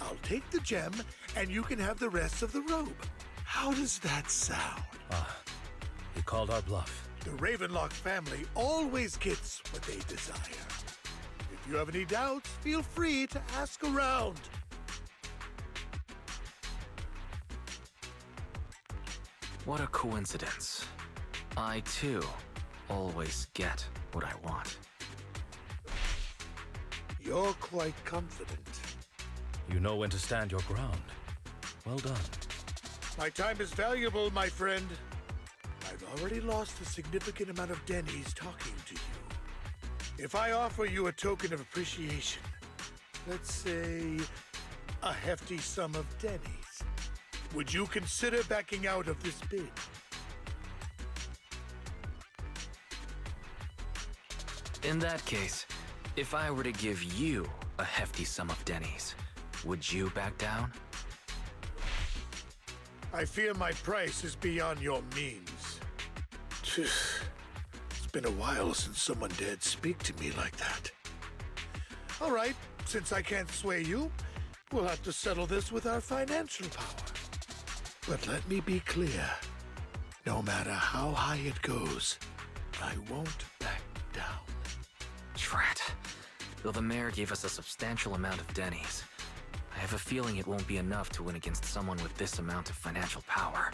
I'll take the gem and you can have the rest of the robe. How does that sound? You called our bluff. The Ravenlock family always gets what they desire. If you have any doubts, feel free to ask around. What a coincidence. I, too, always get what I want. You're quite confident. You know when to stand your ground. Well done. My time is valuable, my friend. I've already lost a significant amount of Denny's talking to you. If I offer you a token of appreciation, let's say a hefty sum of Denny's, would you consider backing out of this bid? In that case, if I were to give you a hefty sum of Denny's, would you back down? I fear my price is beyond your means. It's been a while since someone dared speak to me like that. All right, since I can't sway you, we'll have to settle this with our financial power. But let me be clear. No matter how high it goes, I won't back down. Drat. Though the mayor gave us a substantial amount of Denny's, I have a feeling it won't be enough to win against someone with this amount of financial power.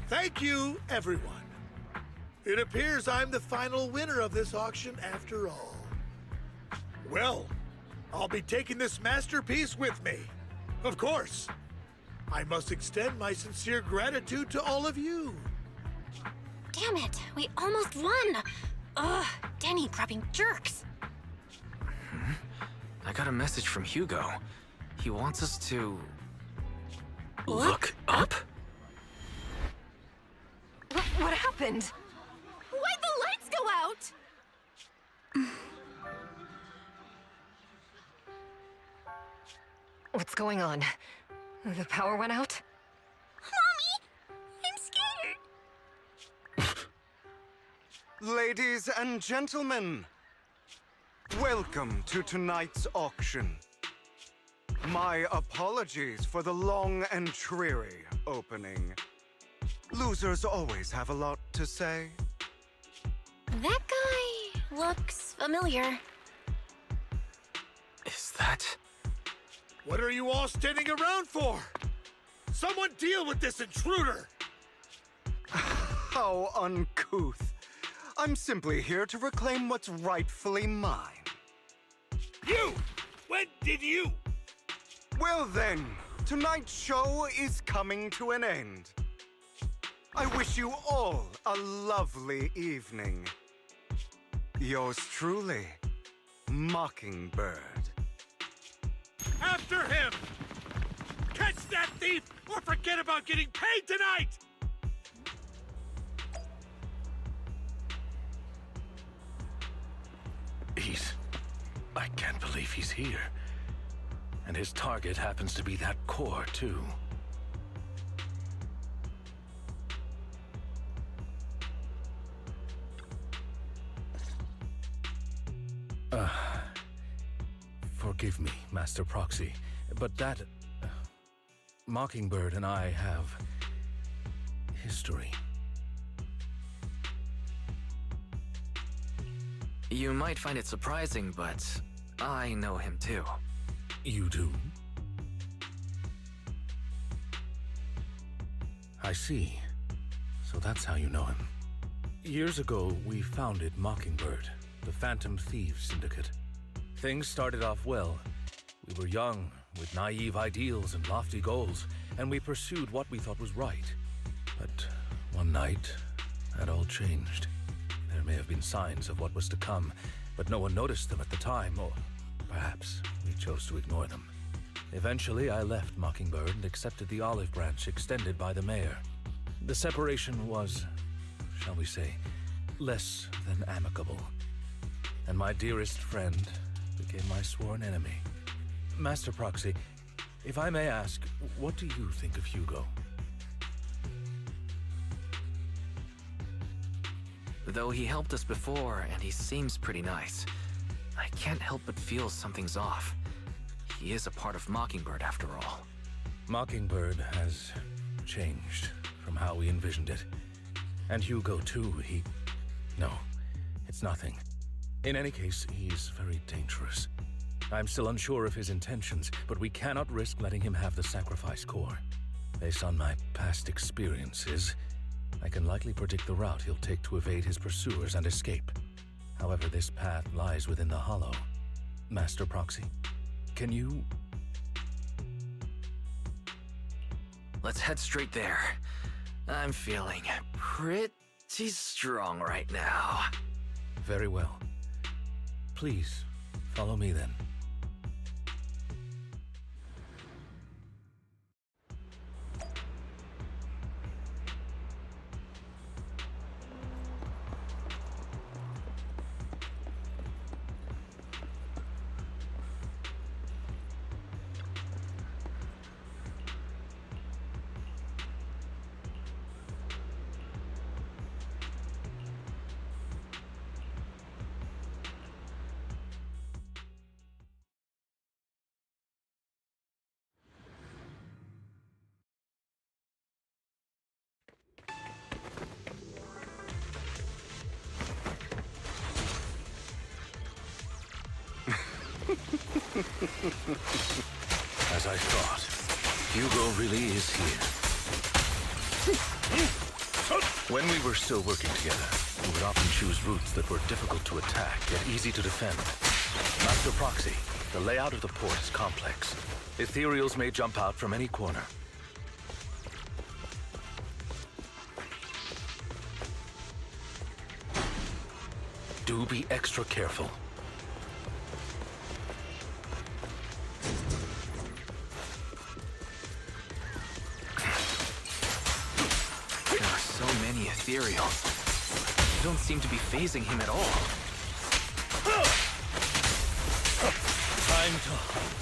Thank you, everyone. It appears I'm the final winner of this auction after all. Well, I'll be taking this masterpiece with me. Of course. I must extend my sincere gratitude to all of you. Damn it, we almost won! Ugh, Denny grabbing jerks. I got a message from Hugo. He wants us to... Look up? What happened? Why'd the lights go out? What's going on? The power went out? Mommy! I'm scared! Ladies and gentlemen, welcome to tonight's auction. My apologies for the long and dreary opening. Losers always have a lot to say. That guy looks familiar. Is that... What are you all standing around for? Someone deal with this intruder! How uncouth. I'm simply here to reclaim what's rightfully mine. You! When did you? Well then, tonight's show is coming to an end. I wish you all a lovely evening. Yours truly, Mockingbird. After him! Catch that thief or forget about getting paid tonight! I can't believe he's here. And his target happens to be that core, too. Forgive me, Master Proxy, but that... Mockingbird and I have... history. You might find it surprising, but I know him too. You do? I see. So that's how you know him. Years ago, we founded Mockingbird, the Phantom Thieves Syndicate. Things started off well. We were young, with naive ideals and lofty goals, and we pursued what we thought was right. But one night, that all changed. There may have been signs of what was to come, but no one noticed them at the time, or perhaps we chose to ignore them. Eventually, I left Mockingbird and accepted the olive branch extended by the mayor. The separation was, shall we say, less than amicable. And my dearest friend became my sworn enemy. Master Proxy, if I may ask, what do you think of Hugo? Though he helped us before, and he seems pretty nice, I can't help but feel something's off. He is a part of Mockingbird, after all. Mockingbird has changed from how we envisioned it. And Hugo, too, No, it's nothing. In any case, he's very dangerous. I'm still unsure of his intentions, but we cannot risk letting him have the sacrifice core. Based on my past experiences, I can likely predict the route he'll take to evade his pursuers and escape. However, this path lies within the Hollow. Master Proxy, can you... Let's head straight there. I'm feeling pretty strong right now. Very well. Please, follow me then. As I thought, Hugo really is here. When we were still working together, we would often choose routes that were difficult to attack, yet easy to defend. Master Proxy, the layout of the port is complex. Ethereals may jump out from any corner. Do be extra careful. ethereals. They don't seem to be phasing him at all. Time to hunt.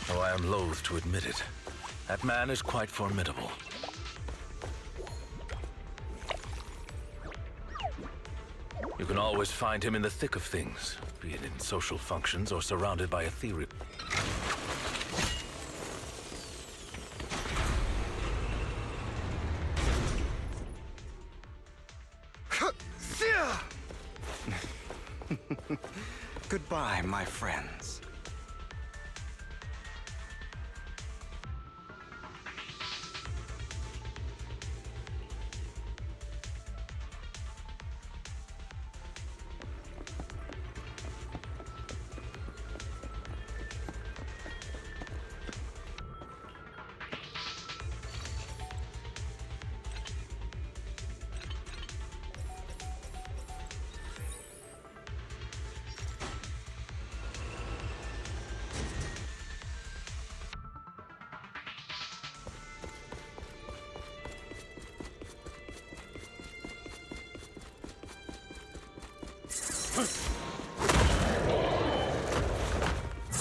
Though I am loath to admit it, that man is quite formidable. You can always find him in the thick of things, be it in social functions or surrounded by ethereal. Goodbye, my friends.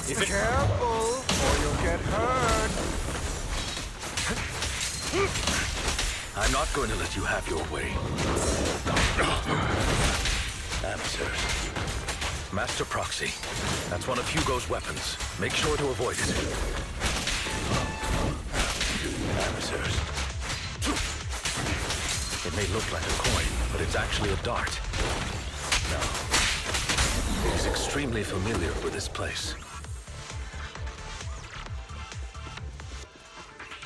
Be careful, or you'll get hurt. I'm not going to let you have your way. Answers. Master Proxy. That's one of Hugo's weapons. Make sure to avoid it. Answers. It may look like a coin, but it's actually a dart. No. He's extremely familiar with this place.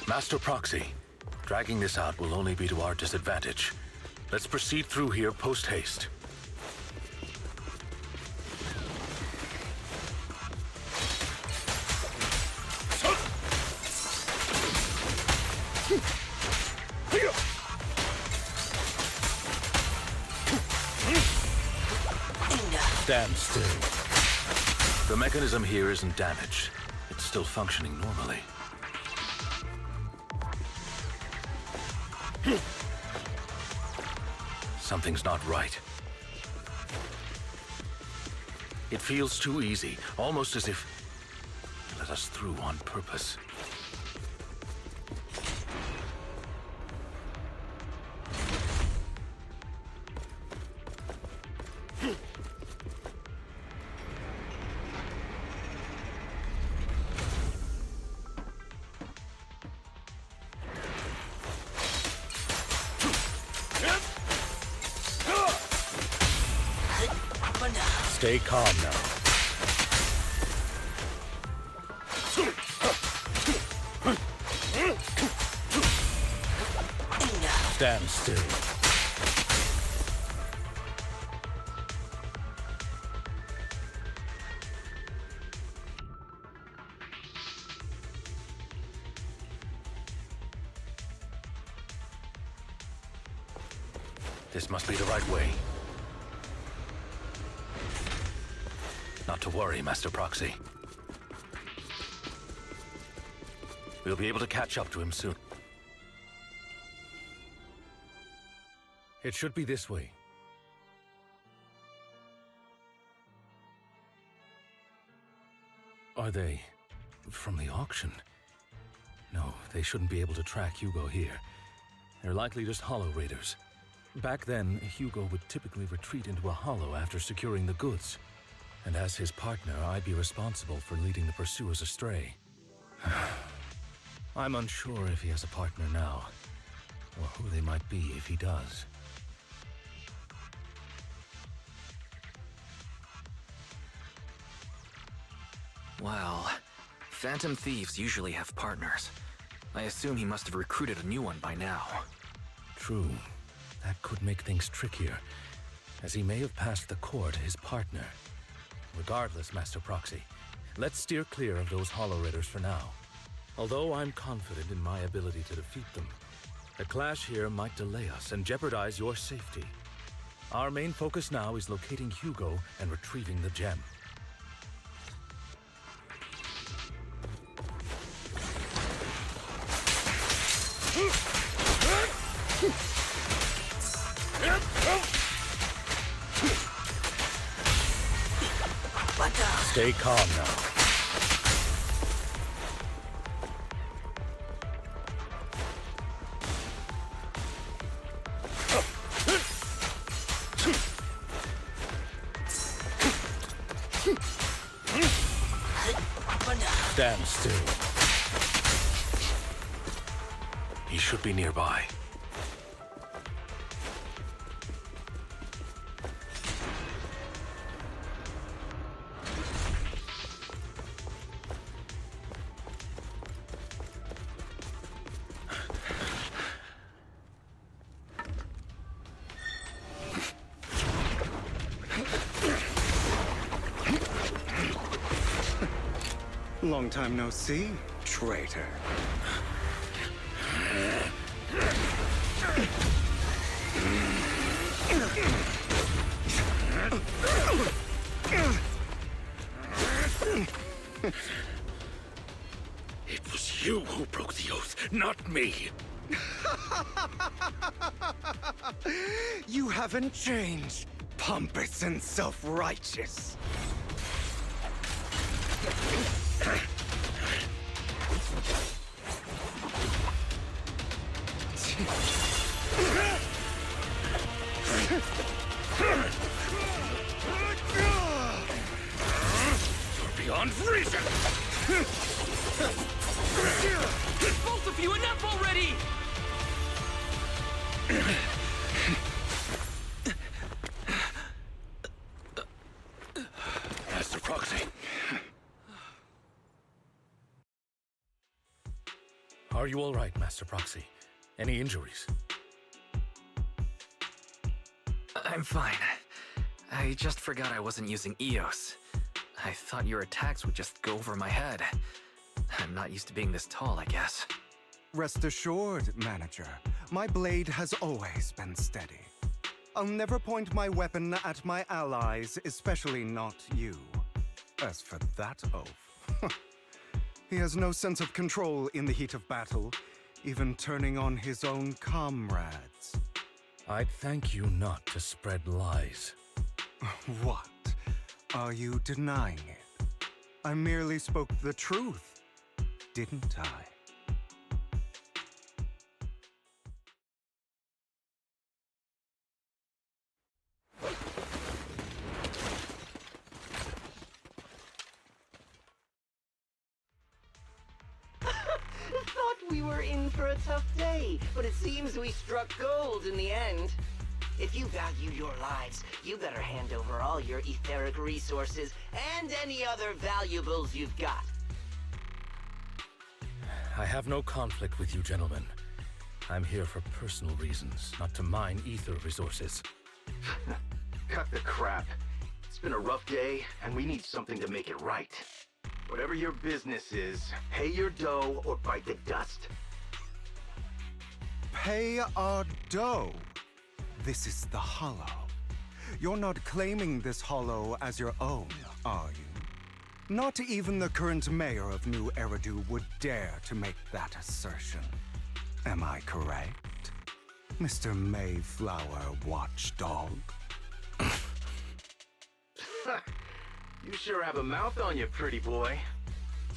Master Proxy, dragging this out will only be to our disadvantage. Let's proceed through here post-haste. Stand still. The mechanism here isn't damaged. It's still functioning normally. Something's not right. It feels too easy, almost as if you let us through on purpose. Stay calm now. Stand still. This must be the right way. Not to worry, Master Proxy. We'll be able to catch up to him soon. It should be this way. Are they from the auction? No, they shouldn't be able to track Hugo here. They're likely just hollow raiders. Back then, Hugo would typically retreat into a hollow after securing the goods. And as his partner, I'd be responsible for leading the pursuers astray. I'm unsure if he has a partner now, or who they might be if he does. Well, Phantom Thieves usually have partners. I assume he must have recruited a new one by now. True. That could make things trickier, as he may have passed the core to his partner. Regardless, Master Proxy, let's steer clear of those Hollow Raiders for now. Although I'm confident in my ability to defeat them, a clash here might delay us and jeopardize your safety. Our main focus now is locating Hugo and retrieving the gem. Stay calm now. Stand still. He should be nearby. Long time no see, traitor. It was you who broke the oath, not me. You haven't changed, pompous and self-righteous. You're beyond reason! Both of you, enough already! Master Proxy. Are you all right, Master Proxy? Any injuries? I'm fine. I just forgot I wasn't using EOS. I thought your attacks would just go over my head. I'm not used to being this tall, I guess. Rest assured, Manager, my blade has always been steady. I'll never point my weapon at my allies, especially not you. As for that oaf, he has no sense of control in the heat of battle, even turning on his own comrades. I'd thank you not to spread lies. What? Are you denying it? I merely spoke the truth, didn't I? Thought we were in for a tough day, but it seems we struck gold in the end. If you value your lives, you better hand over all your etheric resources and any other valuables you've got. I have no conflict with you, gentlemen. I'm here for personal reasons, not to mine ether resources. Cut the crap. It's been a rough day, and we need something to make it right. Whatever your business is, pay your dough or bite the dust. Pay our dough. This is the Hollow. You're not claiming this Hollow as your own, are you? Not even the current mayor of New Eridu would dare to make that assertion. Am I correct, Mr. Mayflower Watchdog? You sure have a mouth on you, pretty boy.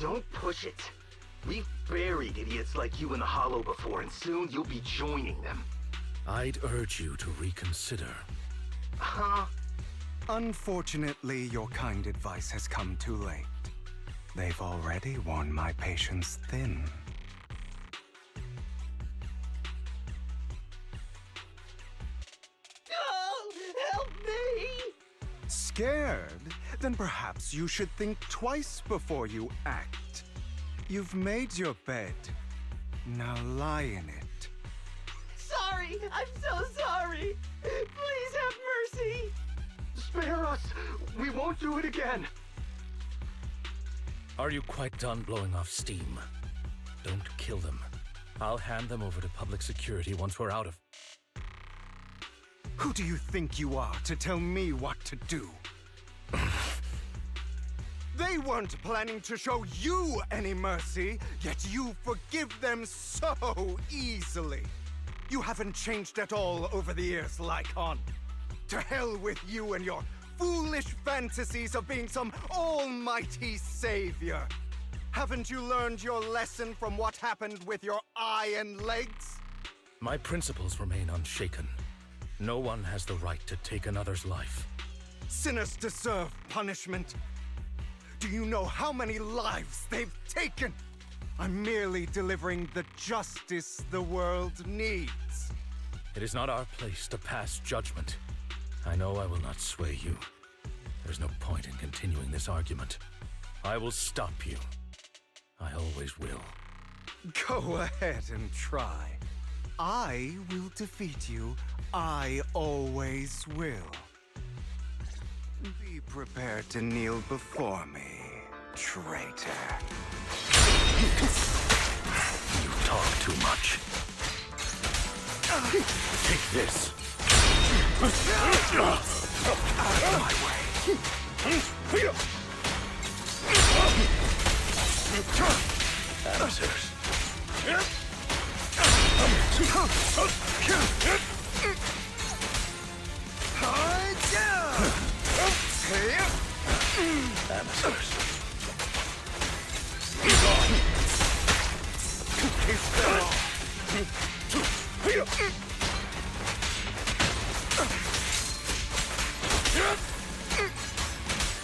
Don't push it. We've buried idiots like you in the Hollow before, and soon you'll be joining them. I'd urge you to reconsider. Huh? Unfortunately, your kind advice has come too late. They've already worn my patience thin. Oh, help me! Scared? Then perhaps you should think twice before you act. You've made your bed. Now lie in it. Sorry! I'm so sorry! Please have mercy! Spare us! We won't do it again! Are you quite done blowing off steam? Don't kill them. I'll hand them over to public security once we're out of... Who do you think you are to tell me what to do? They weren't planning to show you any mercy, yet you forgive them so easily. You haven't changed at all over the years, Lycon. To hell with you and your foolish fantasies of being some almighty savior. Haven't you learned your lesson from what happened with your eye and legs? My principles remain unshaken. No one has the right to take another's life. Sinners deserve punishment. Do you know how many lives they've taken? I'm merely delivering the justice the world needs. It is not our place to pass judgment. I know I will not sway you. There's no point in continuing this argument. I will stop you. I always will. Go ahead and try. I will defeat you. I always will. Be prepared to kneel before me, traitor. You talk too much. Take this. Out of my way. Amateurs. Amateurs.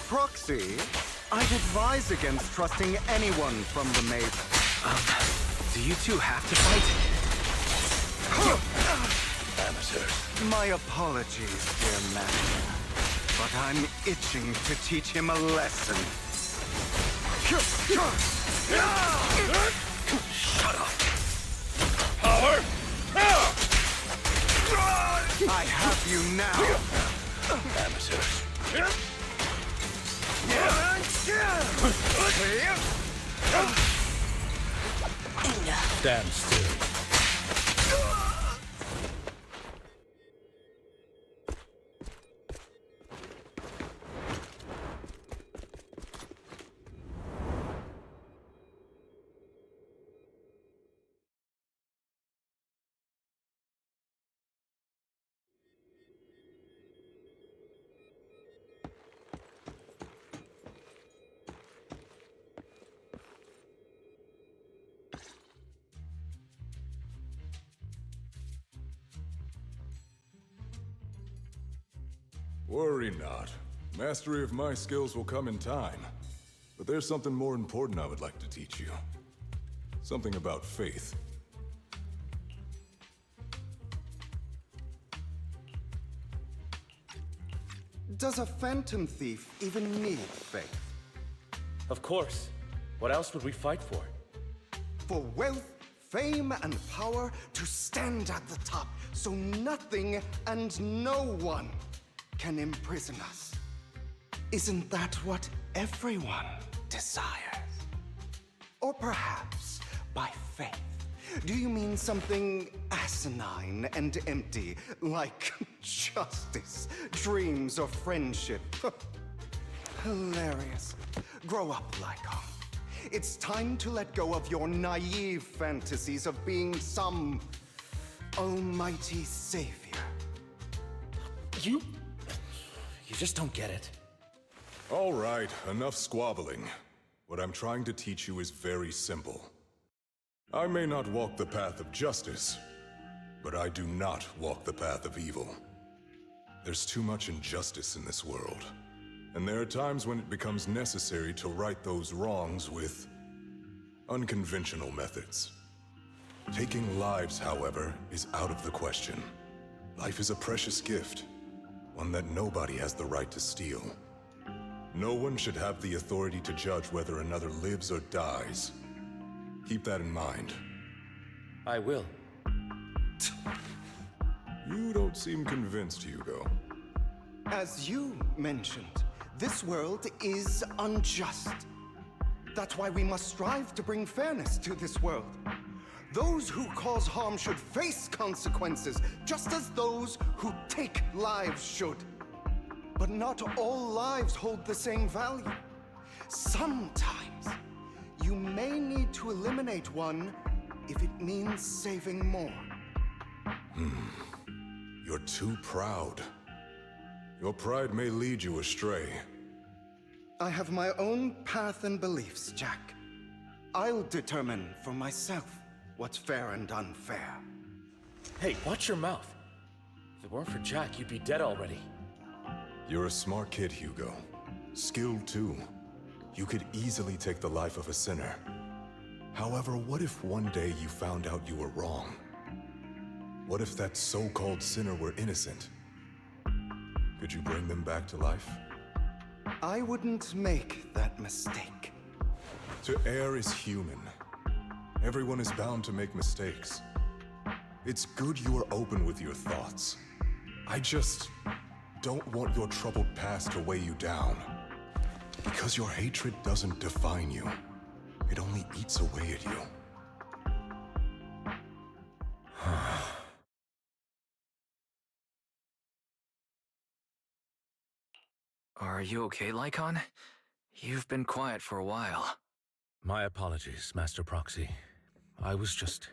Proxy, I'd advise against trusting anyone from the maid. Do you two have to fight? Amateurs. My apologies, dear master, but I'm itching to teach him a lesson. Shut up. Power. I have you now. Amateurs. Stand still. Worry not. Mastery of my skills will come in time. But there's something more important I would like to teach you. Something about faith. Does a phantom thief even need faith? Of course. What else would we fight for? For wealth, fame, and power to stand at the top, so nothing and no one can imprison us. Isn't that what everyone desires? Or perhaps by faith, do you mean something asinine and empty, like justice, dreams, or friendship? Hilarious. Grow up, Lycon. It's time to let go of your naive fantasies of being some almighty savior. You just don't get it. All right, enough squabbling. What I'm trying to teach you is very simple. I may not walk the path of justice, but I do not walk the path of evil. There's too much injustice in this world, and there are times when it becomes necessary to right those wrongs with unconventional methods. Taking lives, however, is out of the question. Life is a precious gift, one that nobody has the right to steal. No one should have the authority to judge whether another lives or dies. Keep that in mind. I will. You don't seem convinced, Hugo. As you mentioned, this world is unjust. That's why we must strive to bring fairness to this world. Those who cause harm should face consequences, just as those who take lives should. But not all lives hold the same value. Sometimes, you may need to eliminate one if it means saving more. You're too proud. Your pride may lead you astray. I have my own path and beliefs, Jack. I'll determine for myself what's fair and unfair. Hey, watch your mouth. If it weren't for Jack, you'd be dead already. You're a smart kid, Hugo. Skilled too. You could easily take the life of a sinner. However, what if one day you found out you were wrong? What if that so-called sinner were innocent? Could you bring them back to life? I wouldn't make that mistake. To err is human. Everyone is bound to make mistakes. It's good you are open with your thoughts. I just don't want your troubled past to weigh you down. Because your hatred doesn't define you. It only eats away at you. Are you okay, Lycon? You've been quiet for a while. My apologies, Master Proxy. I was just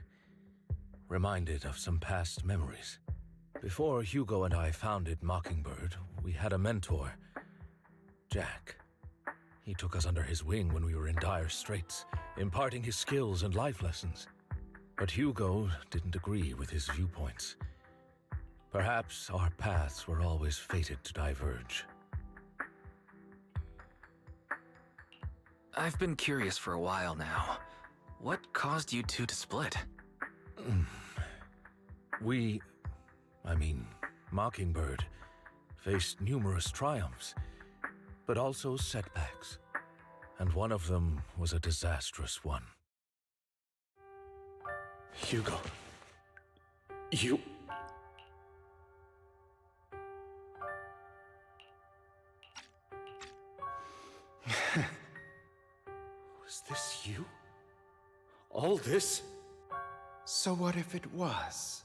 reminded of some past memories. Before Hugo and I founded Mockingbird, we had a mentor, Jack. He took us under his wing when we were in dire straits, imparting his skills and life lessons. But Hugo didn't agree with his viewpoints. Perhaps our paths were always fated to diverge. I've been curious for a while now. What caused you two to split? Mockingbird, faced numerous triumphs, but also setbacks. And one of them was a disastrous one. Hugo. You... Was this you? All this? So what if it was?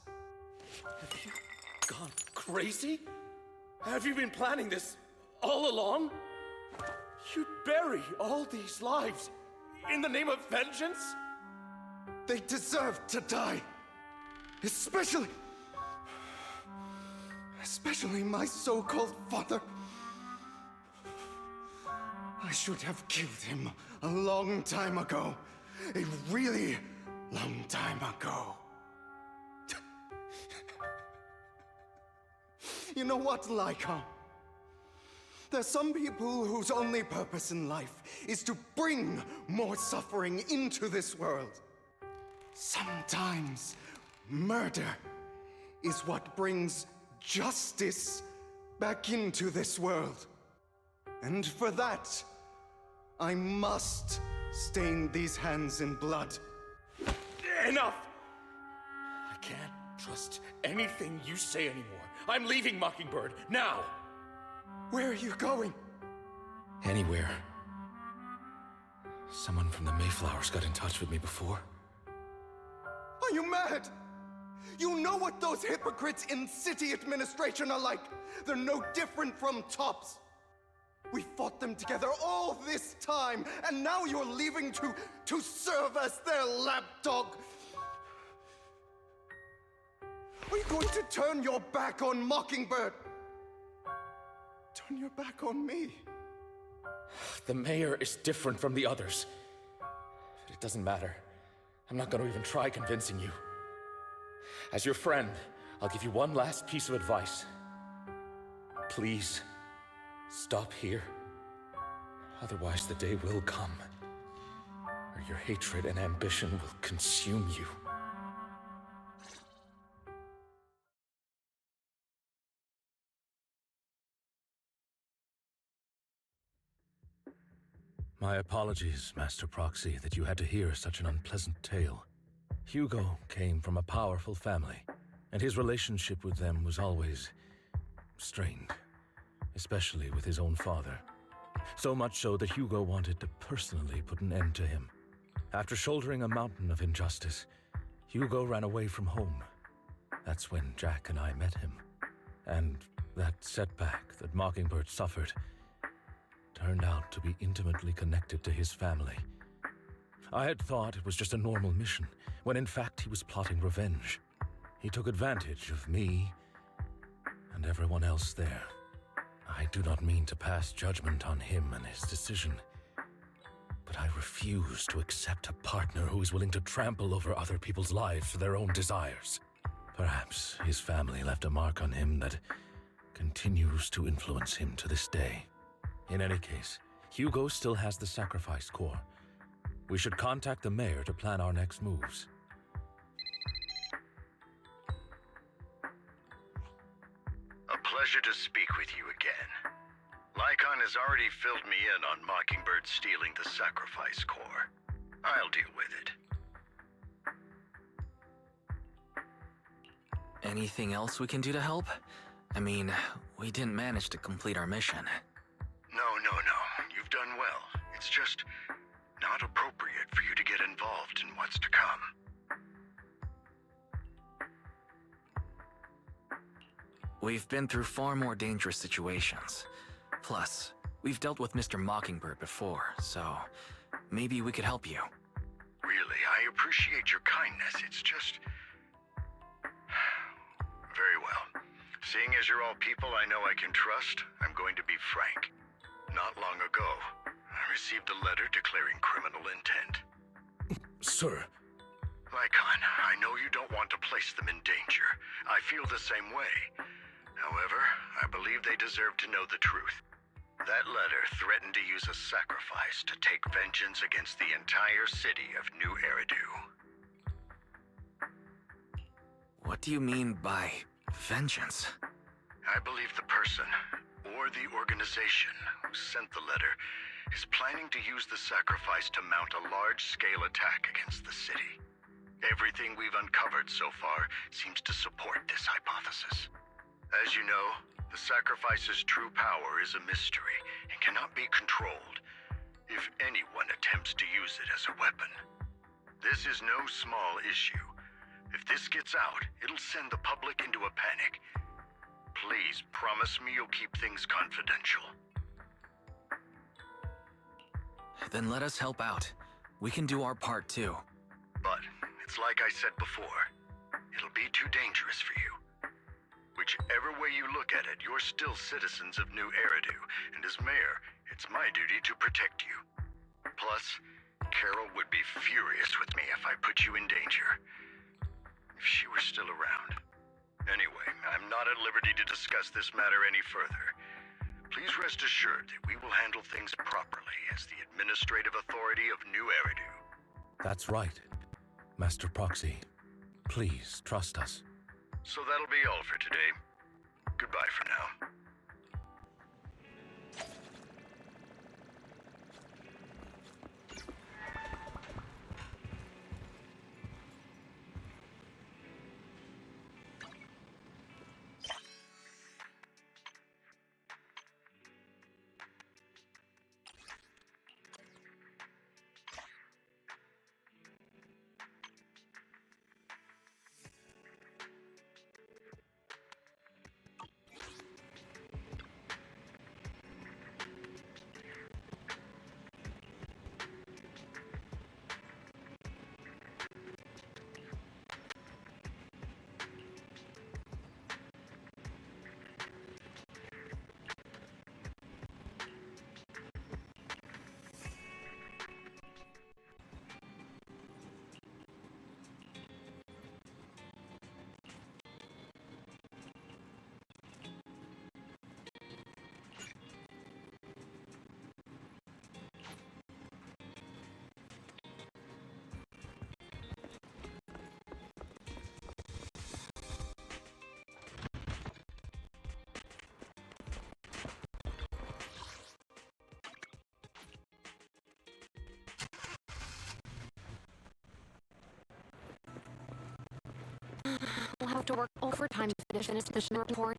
Have you gone crazy? Have you been planning this all along? You'd bury all these lives in the name of vengeance? They deserve to die. Especially my so-called father. I should have killed him a long time ago. A really long time ago. You know what, Lycon? There's some people whose only purpose in life is to bring more suffering into this world. Sometimes murder is what brings justice back into this world. And for that, I must stain these hands in blood. Enough! I can't trust anything you say anymore. I'm leaving Mockingbird, now! Where are you going? Anywhere. Someone from the Mayflowers got in touch with me before. Are you mad? You know what those hypocrites in city administration are like. They're no different from tops. We fought them together all this time, and now you're leaving to serve as their lapdog. Are you going to turn your back on Mockingbird? Turn your back on me? The mayor is different from the others. But it doesn't matter. I'm not going to even try convincing you. As your friend, I'll give you one last piece of advice. Please, stop here. Otherwise, the day will come where your hatred and ambition will consume you. My apologies, Master Proxy, that you had to hear such an unpleasant tale. Hugo came from a powerful family, and his relationship with them was always strained, especially with his own father. So much so that Hugo wanted to personally put an end to him. After shouldering a mountain of injustice, Hugo ran away from home. That's when Jack and I met him. And that setback that Mockingbird suffered turned out to be intimately connected to his family. I had thought it was just a normal mission, when in fact he was plotting revenge. He took advantage of me and everyone else there. I do not mean to pass judgment on him and his decision, but I refuse to accept a partner who is willing to trample over other people's lives for their own desires. Perhaps his family left a mark on him that continues to influence him to this day. In any case, Hugo still has the sacrifice core. We should contact the mayor to plan our next moves. A pleasure to speak with you again. Lycon has already filled me in on Mockingbird stealing the sacrifice core. I'll deal with it. Anything else we can do to help? I mean, we didn't manage to complete our mission. No. You've done well. It's just not appropriate for you to get involved in what's to come. We've been through far more dangerous situations. Plus, we've dealt with Mr. Mockingbird before, so maybe we could help you. Really, I appreciate your kindness. It's just... Very well. Seeing as you're all people I know I can trust, I'm going to be frank. Not long ago, I received a letter declaring criminal intent. Sir. Lycon, I know you don't want to place them in danger. I feel the same way. However, I believe they deserve to know the truth. That letter threatened to use a sacrifice to take vengeance against the entire city of New Eridu. What do you mean by vengeance? I believe the person, or the organization, who sent the letter is planning to use the sacrifice to mount a large-scale attack against the city. Everything we've uncovered so far seems to support this hypothesis. As you know, the sacrifice's true power is a mystery and cannot be controlled if anyone attempts to use it as a weapon. This is no small issue. If this gets out, it'll send the public into a panic. Please promise me you'll keep things confidential. Then let us help out. We can do our part too. But it's like I said before, it'll be too dangerous for you. Whichever way you look at it, you're still citizens of New Eridu, and as mayor, it's my duty to protect you. Plus, Carol would be furious with me if I put you in danger. If she were still around. Anyway, I'm not at liberty to discuss this matter any further. Please rest assured that we will handle things properly as the administrative authority of New Eridu. That's right. Master Proxy, please trust us. So that'll be all for today. Goodbye for now. We'll have to work overtime to finish this report.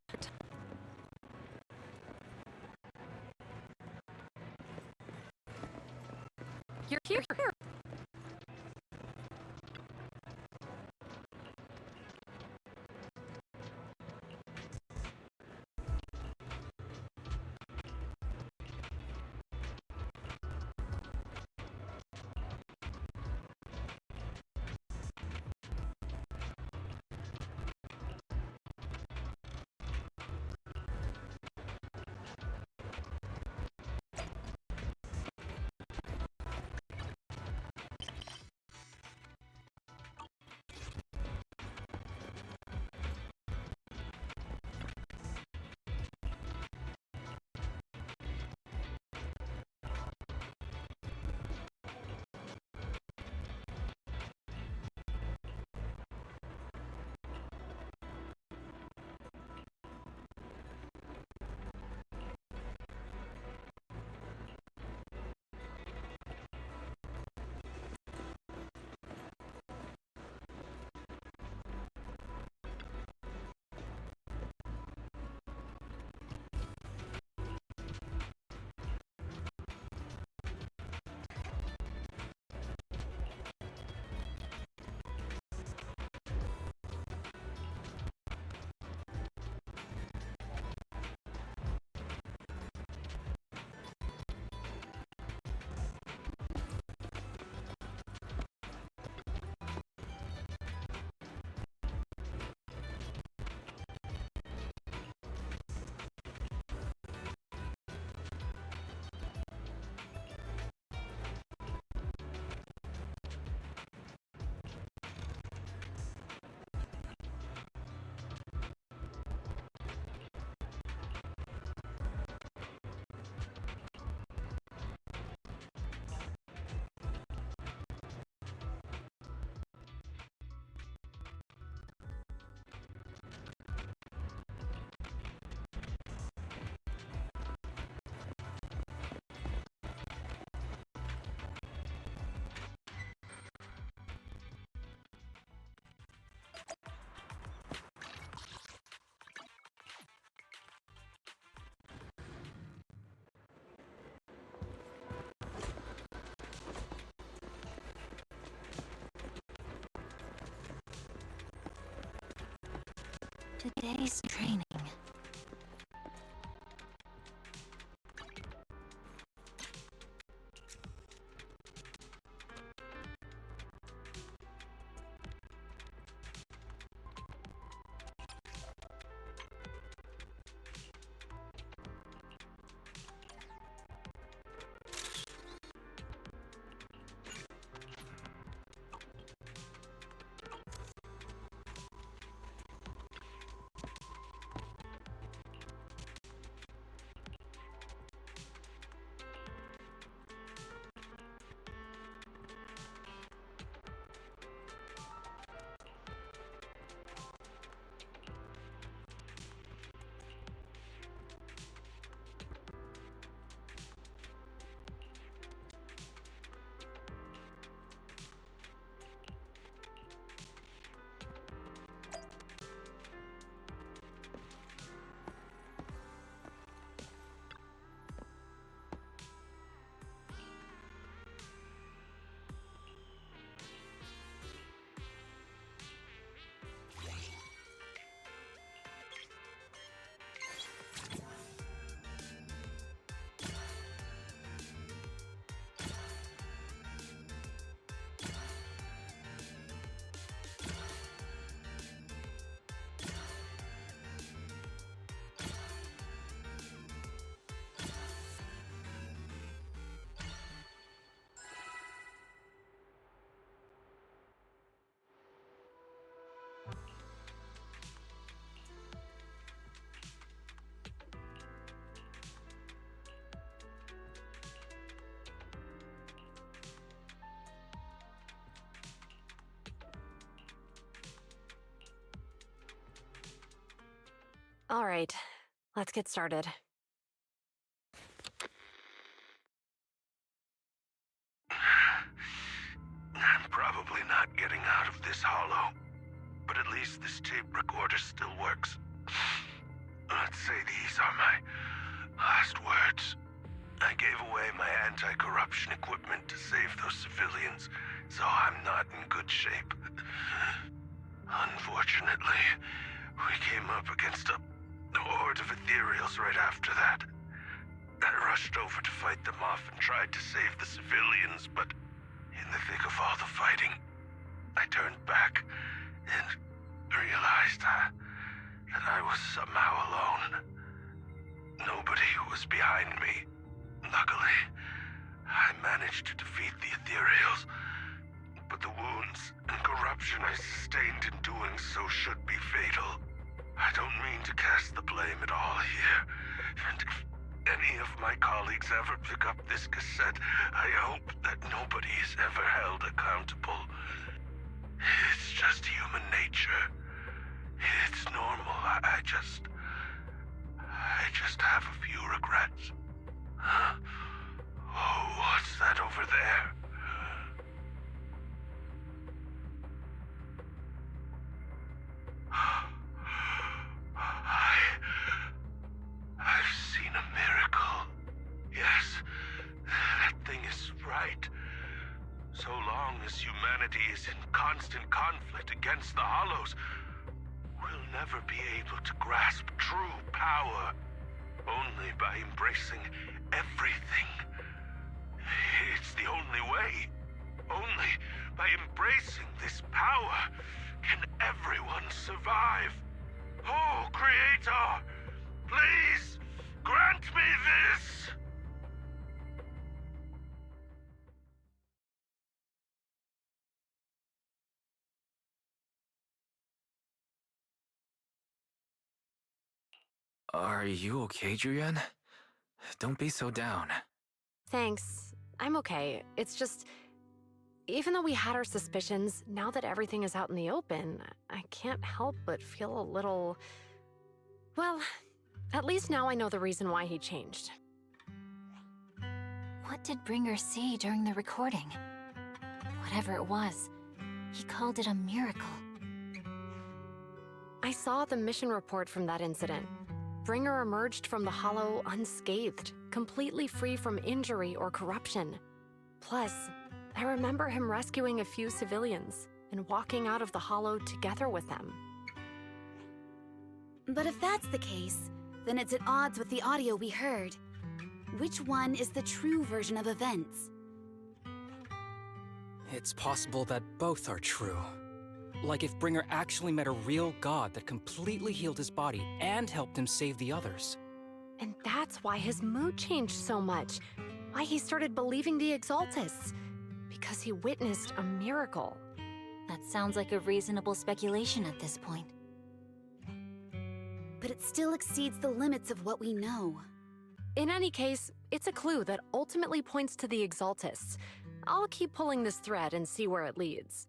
You're here. Today's training. All right, let's get started. I'm probably not getting out of this hollow, but at least this tape recorder still works. Let's say these are my last words. I gave away my anti-corruption equipment to save those civilians, so I'm not in good shape. Unfortunately, we came up against a horde of ethereals right after that. I rushed over to fight them off and tried to save the civilians, but in the thick of all the fighting, I turned back and realized that I was somehow alone. Nobody was behind me. Luckily, I managed to defeat the ethereals, but the wounds and corruption I sustained in doing so should be fatal. I don't mean to cast the blame at all here, and if any of my colleagues ever pick up this cassette, I hope that nobody is ever held accountable. It's just human nature. It's normal. I just have a few regrets. Oh, what's that over there? I've seen a miracle. Yes, that thing is right. So long as humanity is in constant conflict against the Hollows, we'll never be able to grasp true power. Only by embracing everything. It's the only way. Only by embracing this power can everyone survive. Oh, Creator, please grant me this! Are you okay, Julian? Don't be so down. Thanks. I'm okay. It's just, even though we had our suspicions, now that everything is out in the open, I can't help but feel a little... Well, at least now I know the reason why he changed. What did Bringer see during the recording? Whatever it was, he called it a miracle. I saw the mission report from that incident. Bringer emerged from the Hollow unscathed, completely free from injury or corruption. Plus, I remember him rescuing a few civilians and walking out of the Hollow together with them. But if that's the case, then it's at odds with the audio we heard. Which one is the true version of events? It's possible that both are true. Like if Bringer actually met a real god that completely healed his body and helped him save the others. And that's why his mood changed so much. Why he started believing the Exaltists. Because he witnessed a miracle. That sounds like a reasonable speculation at this point. But it still exceeds the limits of what we know. In any case, it's a clue that ultimately points to the Exaltists. I'll keep pulling this thread and see where it leads.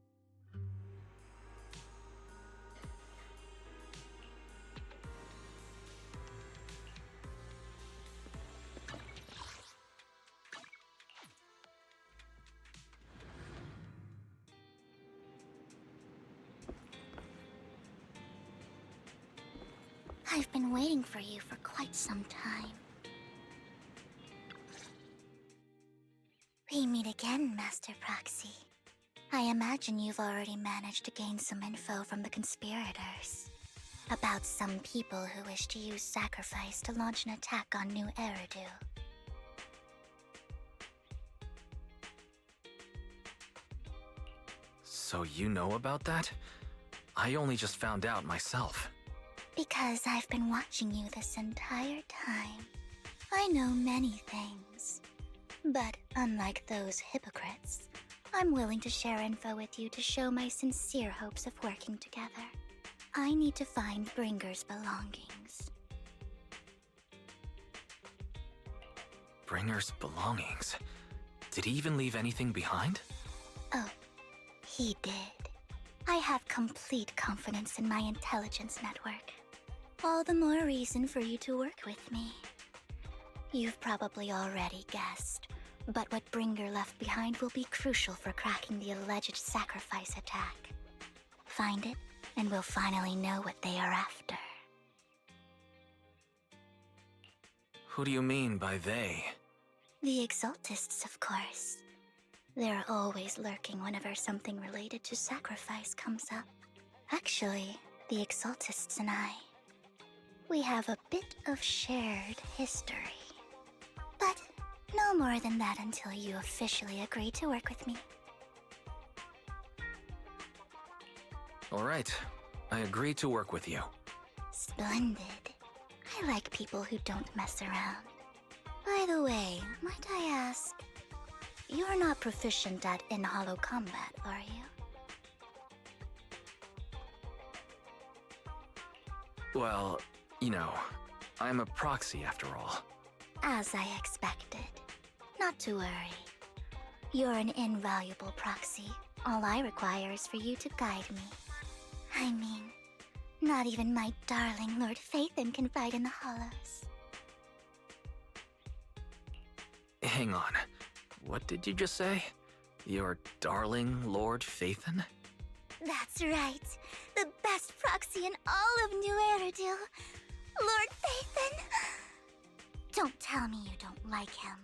I've been waiting for you for quite some time. We meet again, Master Proxy. I imagine you've already managed to gain some info from the conspirators about some people who wish to use sacrifice to launch an attack on New Eridu. So you know about that? I only just found out myself. Because I've been watching you this entire time. I know many things. But unlike those hypocrites, I'm willing to share info with you to show my sincere hopes of working together. I need to find Bringer's belongings. Bringer's belongings? Did he even leave anything behind? Oh, he did. I have complete confidence in my intelligence network. All the more reason for you to work with me. You've probably already guessed, but what Bringer left behind will be crucial for cracking the alleged sacrifice attack. Find it, and we'll finally know what they are after. Who do you mean by they? The Exaltists, of course. They're always lurking whenever something related to sacrifice comes up. Actually, the Exaltists and I, we have a bit of shared history. But no more than that until you officially agree to work with me. All right, I agree to work with you. Splendid. I like people who don't mess around. By the way, might I ask, you're not proficient at in-hollow combat, are you? Well, you know, I'm a proxy after all. As I expected. Not to worry. You're an invaluable proxy. All I require is for you to guide me. I mean, not even my darling Lord Phaethon can fight in the hollows. Hang on. What did you just say? Your darling Lord Phaethon? That's right. The best proxy in all of New Eridu. Lord Phaethon. Don't tell me you don't like him.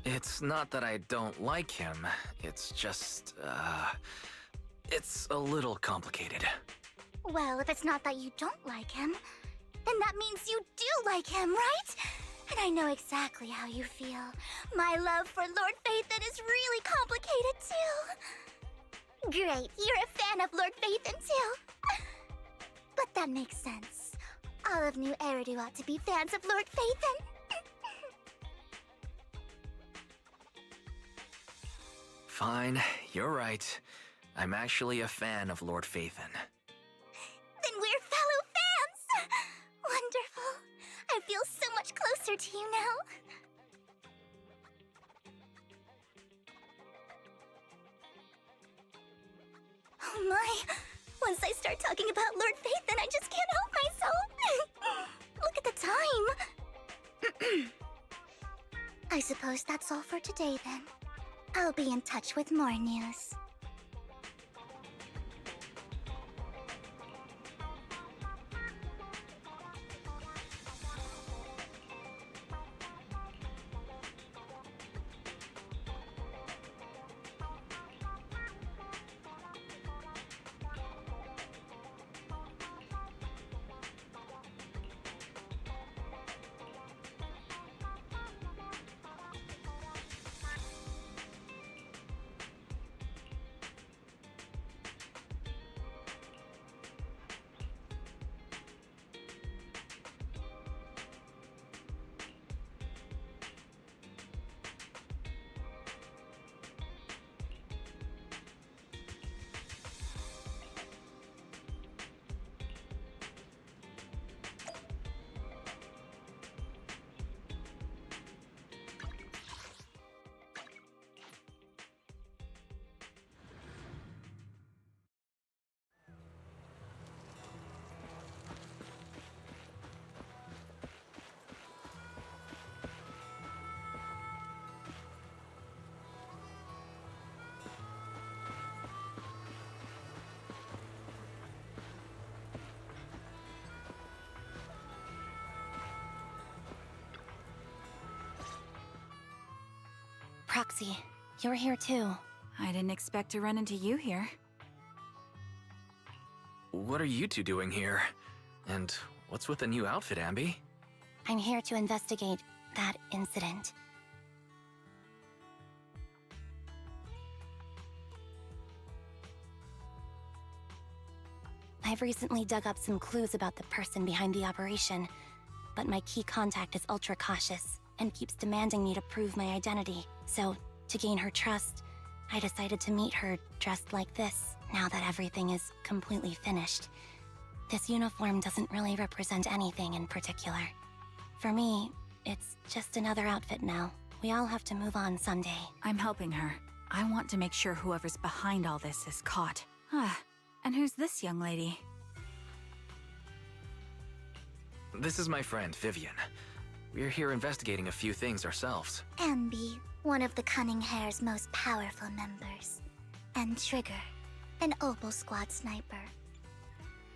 It's not that I don't like him. It's just, it's a little complicated. Well, if it's not that you don't like him, then that means you do like him, right? And I know exactly how you feel. My love for Lord Phaethon is really complicated, too. Great, you're a fan of Lord Phaethon, too. But that makes sense. All of New Eridu ought to be fans of Lord Phaethon. Fine, you're right. I'm actually a fan of Lord Phaethon. Then we're fellow fans! Wonderful. I feel so much closer to you now. Oh my! Once I start talking about Lord Phaethon, I just can't help myself! Look at the time! I suppose that's all for today then. I'll be in touch with more news. Proxy, you're here too. I didn't expect to run into you here. What are you two doing here? And what's with the new outfit, Ambi? I'm here to investigate that incident. I've recently dug up some clues about the person behind the operation, but my key contact is ultra cautious and keeps demanding me to prove my identity. So, to gain her trust, I decided to meet her dressed like this, now that everything is completely finished. This uniform doesn't really represent anything in particular. For me, it's just another outfit now. We all have to move on someday. I'm helping her. I want to make sure whoever's behind all this is caught. And who's this young lady? This is my friend, Vivian. We're here investigating a few things ourselves. Ambi, one of the Cunning Hair's most powerful members. And Trigger, an Opal Squad sniper.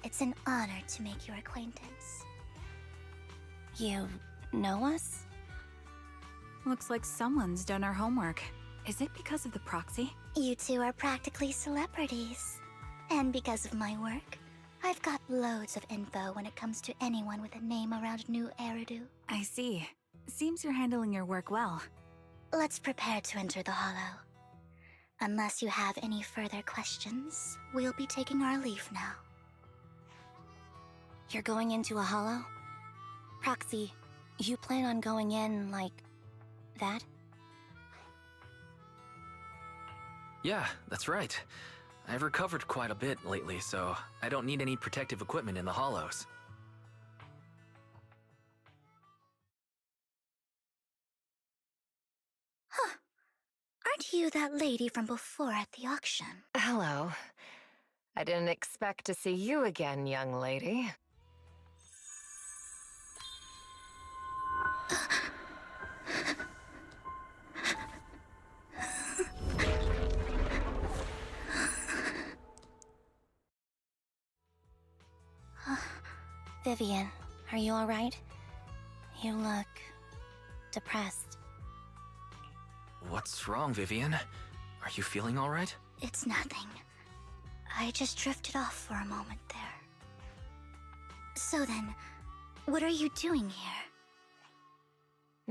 It's an honor to make your acquaintance. You know us? Looks like someone's done our homework. Is it because of the proxy? You two are practically celebrities. And because of my work, I've got loads of info when it comes to anyone with a name around New Eridu. I see. Seems you're handling your work well. Let's prepare to enter the Hollow. Unless you have any further questions, we'll be taking our leave now. You're going into a hollow? Proxy, you plan on going in like that? Yeah, that's right. I've recovered quite a bit lately, so I don't need any protective equipment in the hollows. Huh. Aren't you that lady from before at the auction? Hello. I didn't expect to see you again, young lady. Vivian, are you alright? You look depressed. What's wrong, Vivian? Are you feeling alright? It's nothing. I just drifted off for a moment there. So then, what are you doing here?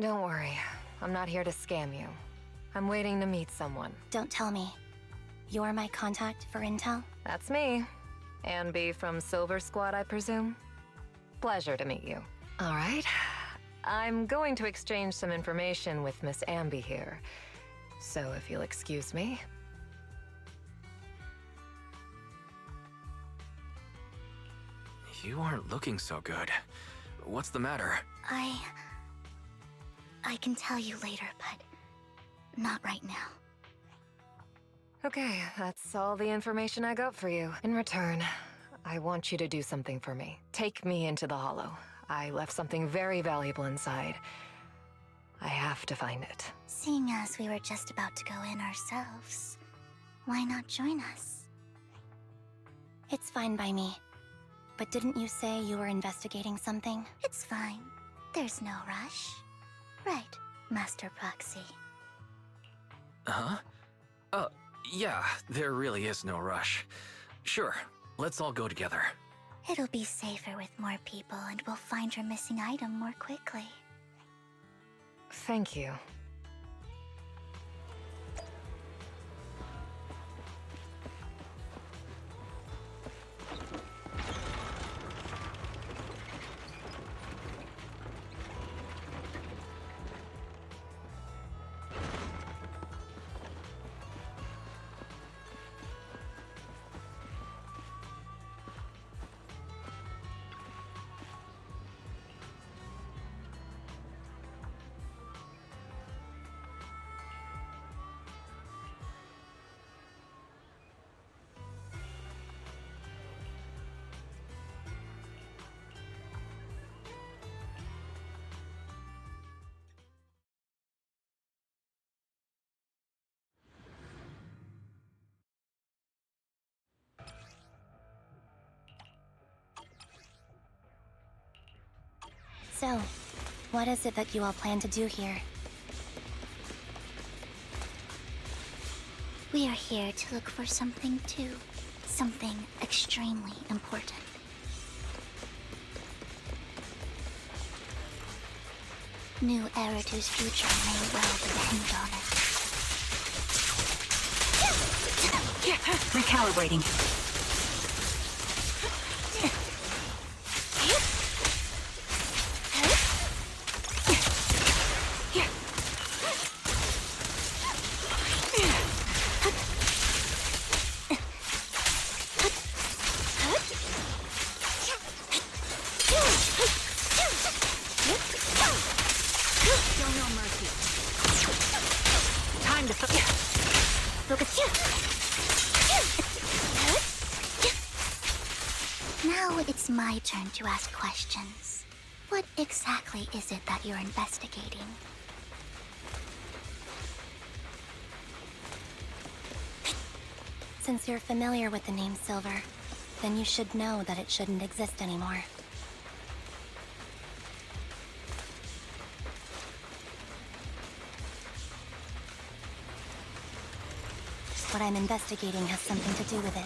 Don't worry. I'm not here to scam you. I'm waiting to meet someone. Don't tell me. You're my contact for intel? That's me. Ambi from Silver Squad, I presume? Pleasure to meet you. All right. I'm going to exchange some information with Miss Ambi here. So if you'll excuse me. You aren't looking so good. What's the matter? I can tell you later, but not right now. Okay, that's all the information I got for you. In return, I want you to do something for me. Take me into the Hollow. I left something very valuable inside. I have to find it. Seeing as we were just about to go in ourselves, why not join us? It's fine by me. But didn't you say you were investigating something? It's fine. There's no rush. Right, Master Proxy. Huh? Yeah, there really is no rush. Sure, let's all go together. It'll be safer with more people, and we'll find your missing item more quickly. Thank you. So, what is it that you all plan to do here? We are here to look for something too. Something extremely important. New Eridu's future may well depend on it. Recalibrating. Now it's my turn to ask questions. What exactly is it that you're investigating? Since you're familiar with the name Silver, then you should know that it shouldn't exist anymore. What I'm investigating has something to do with it.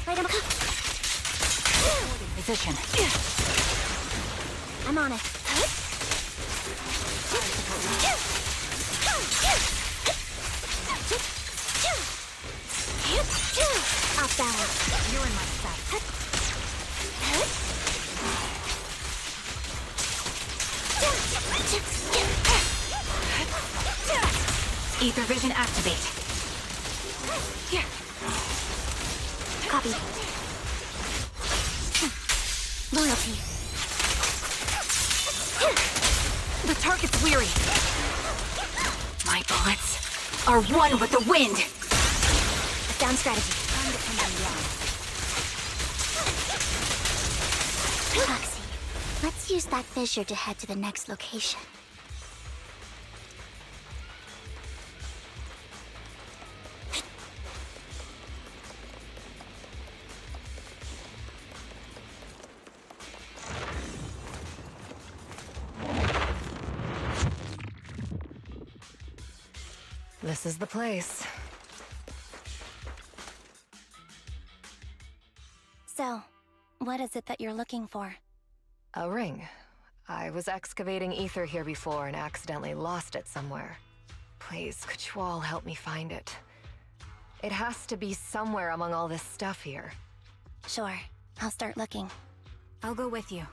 Right, I'm Position. I'm on it. Off balance. You're in my sight. Ether vision activate. Copy. Loyalty. The target's weary. My bullets are one with the wind. Down strategy. Foxy, let's use that fissure to head to the next location. This is the place. So, what is it that you're looking for? A ring. I was excavating ether here before and accidentally lost it somewhere. Please, could you all help me find it? It has to be somewhere among all this stuff here. Sure, I'll start looking. I'll go with you.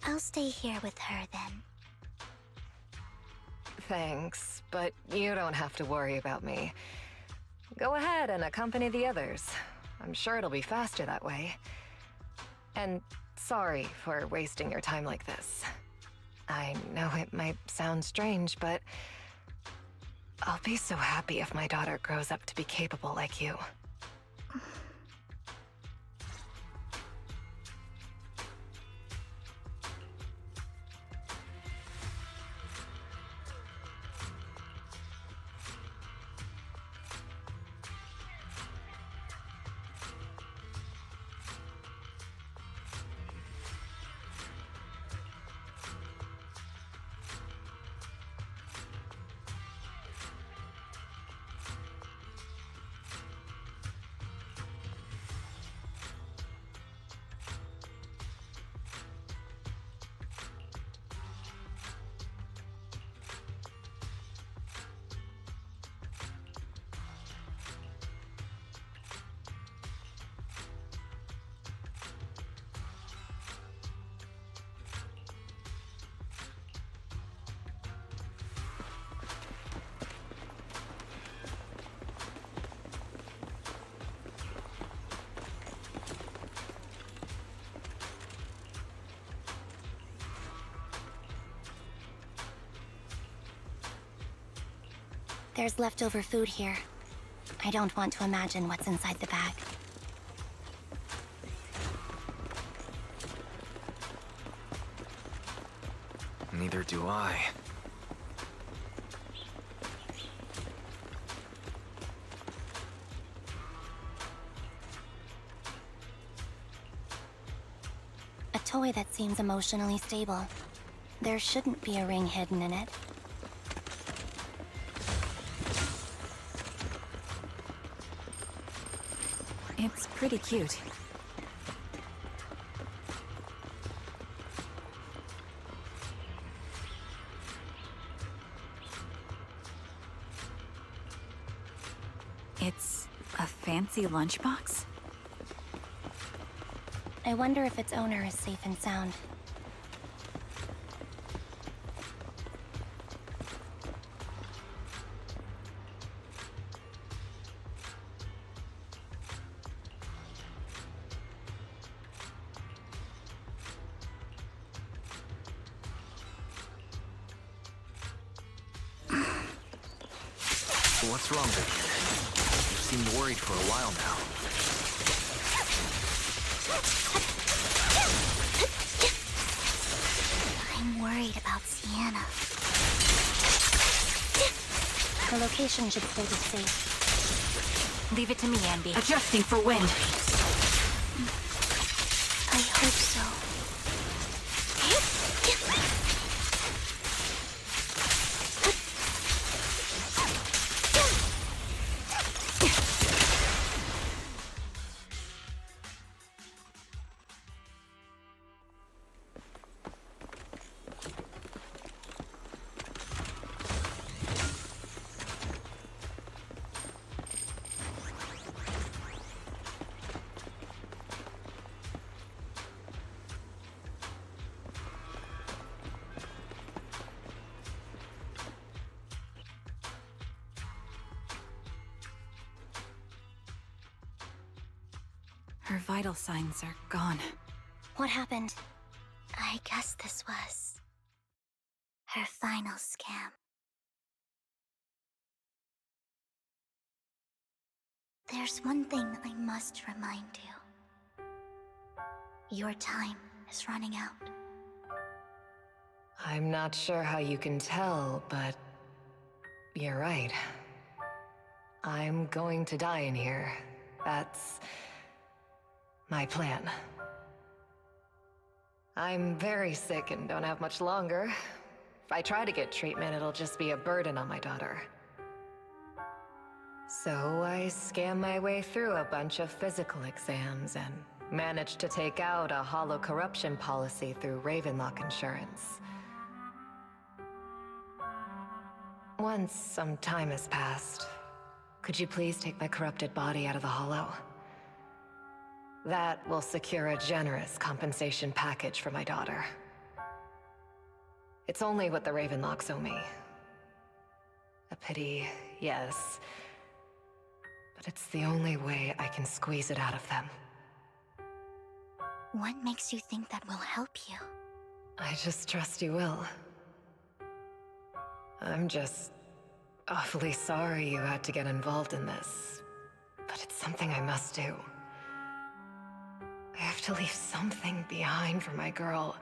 I'll stay here with her then. Thanks, but you don't have to worry about me. Go ahead and accompany the others. I'm sure it'll be faster that way. And sorry for wasting your time like this. I know it might sound strange, but I'll be so happy if my daughter grows up to be capable like you. There's leftover food here. I don't want to imagine what's inside the bag. Neither do I. A toy that seems emotionally stable. There shouldn't be a ring hidden in it. It's pretty cute. It's a fancy lunchbox? I wonder if its owner is safe and sound. What's wrong, big kid? You seemed worried for a while now. I'm worried about Sienna. Her location should still be safe. Leave it to me, Anby. Adjusting for wind. I hope so. Her vital signs are gone. What happened? I guess this was her final scam. There's one thing I must remind you. Your time is running out. I'm not sure how you can tell, but you're right. I'm going to die in here. That's my plan. I'm very sick and don't have much longer. If I try to get treatment, it'll just be a burden on my daughter. So I scam my way through a bunch of physical exams and managed to take out a hollow corruption policy through Ravenlock Insurance. Once some time has passed, could you please take my corrupted body out of the hollow? That will secure a generous compensation package for my daughter. It's only what the Ravenlocks owe me. A pity, yes. But it's the only way I can squeeze it out of them. What makes you think that will help you? I just trust you will. I'm just awfully sorry you had to get involved in this. But it's something I must do. I have to leave something behind for my girl.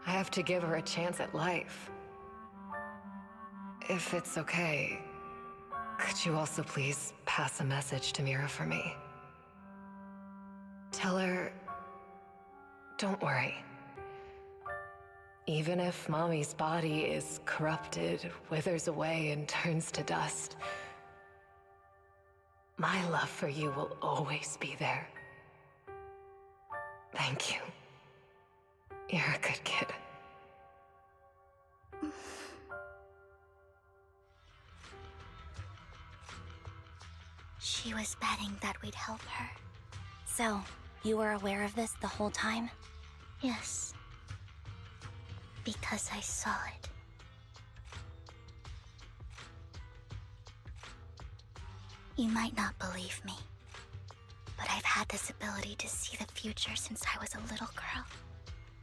I have to give her a chance at life. If it's okay, could you also please pass a message to Mira for me? Tell her, don't worry. Even if Mommy's body is corrupted, withers away, and turns to dust, my love for you will always be there. Thank you. You're a good kid. She was betting that we'd help her. So, you were aware of this the whole time? Yes. Because I saw it. You might not believe me, but I've had this ability to see the future since I was a little girl.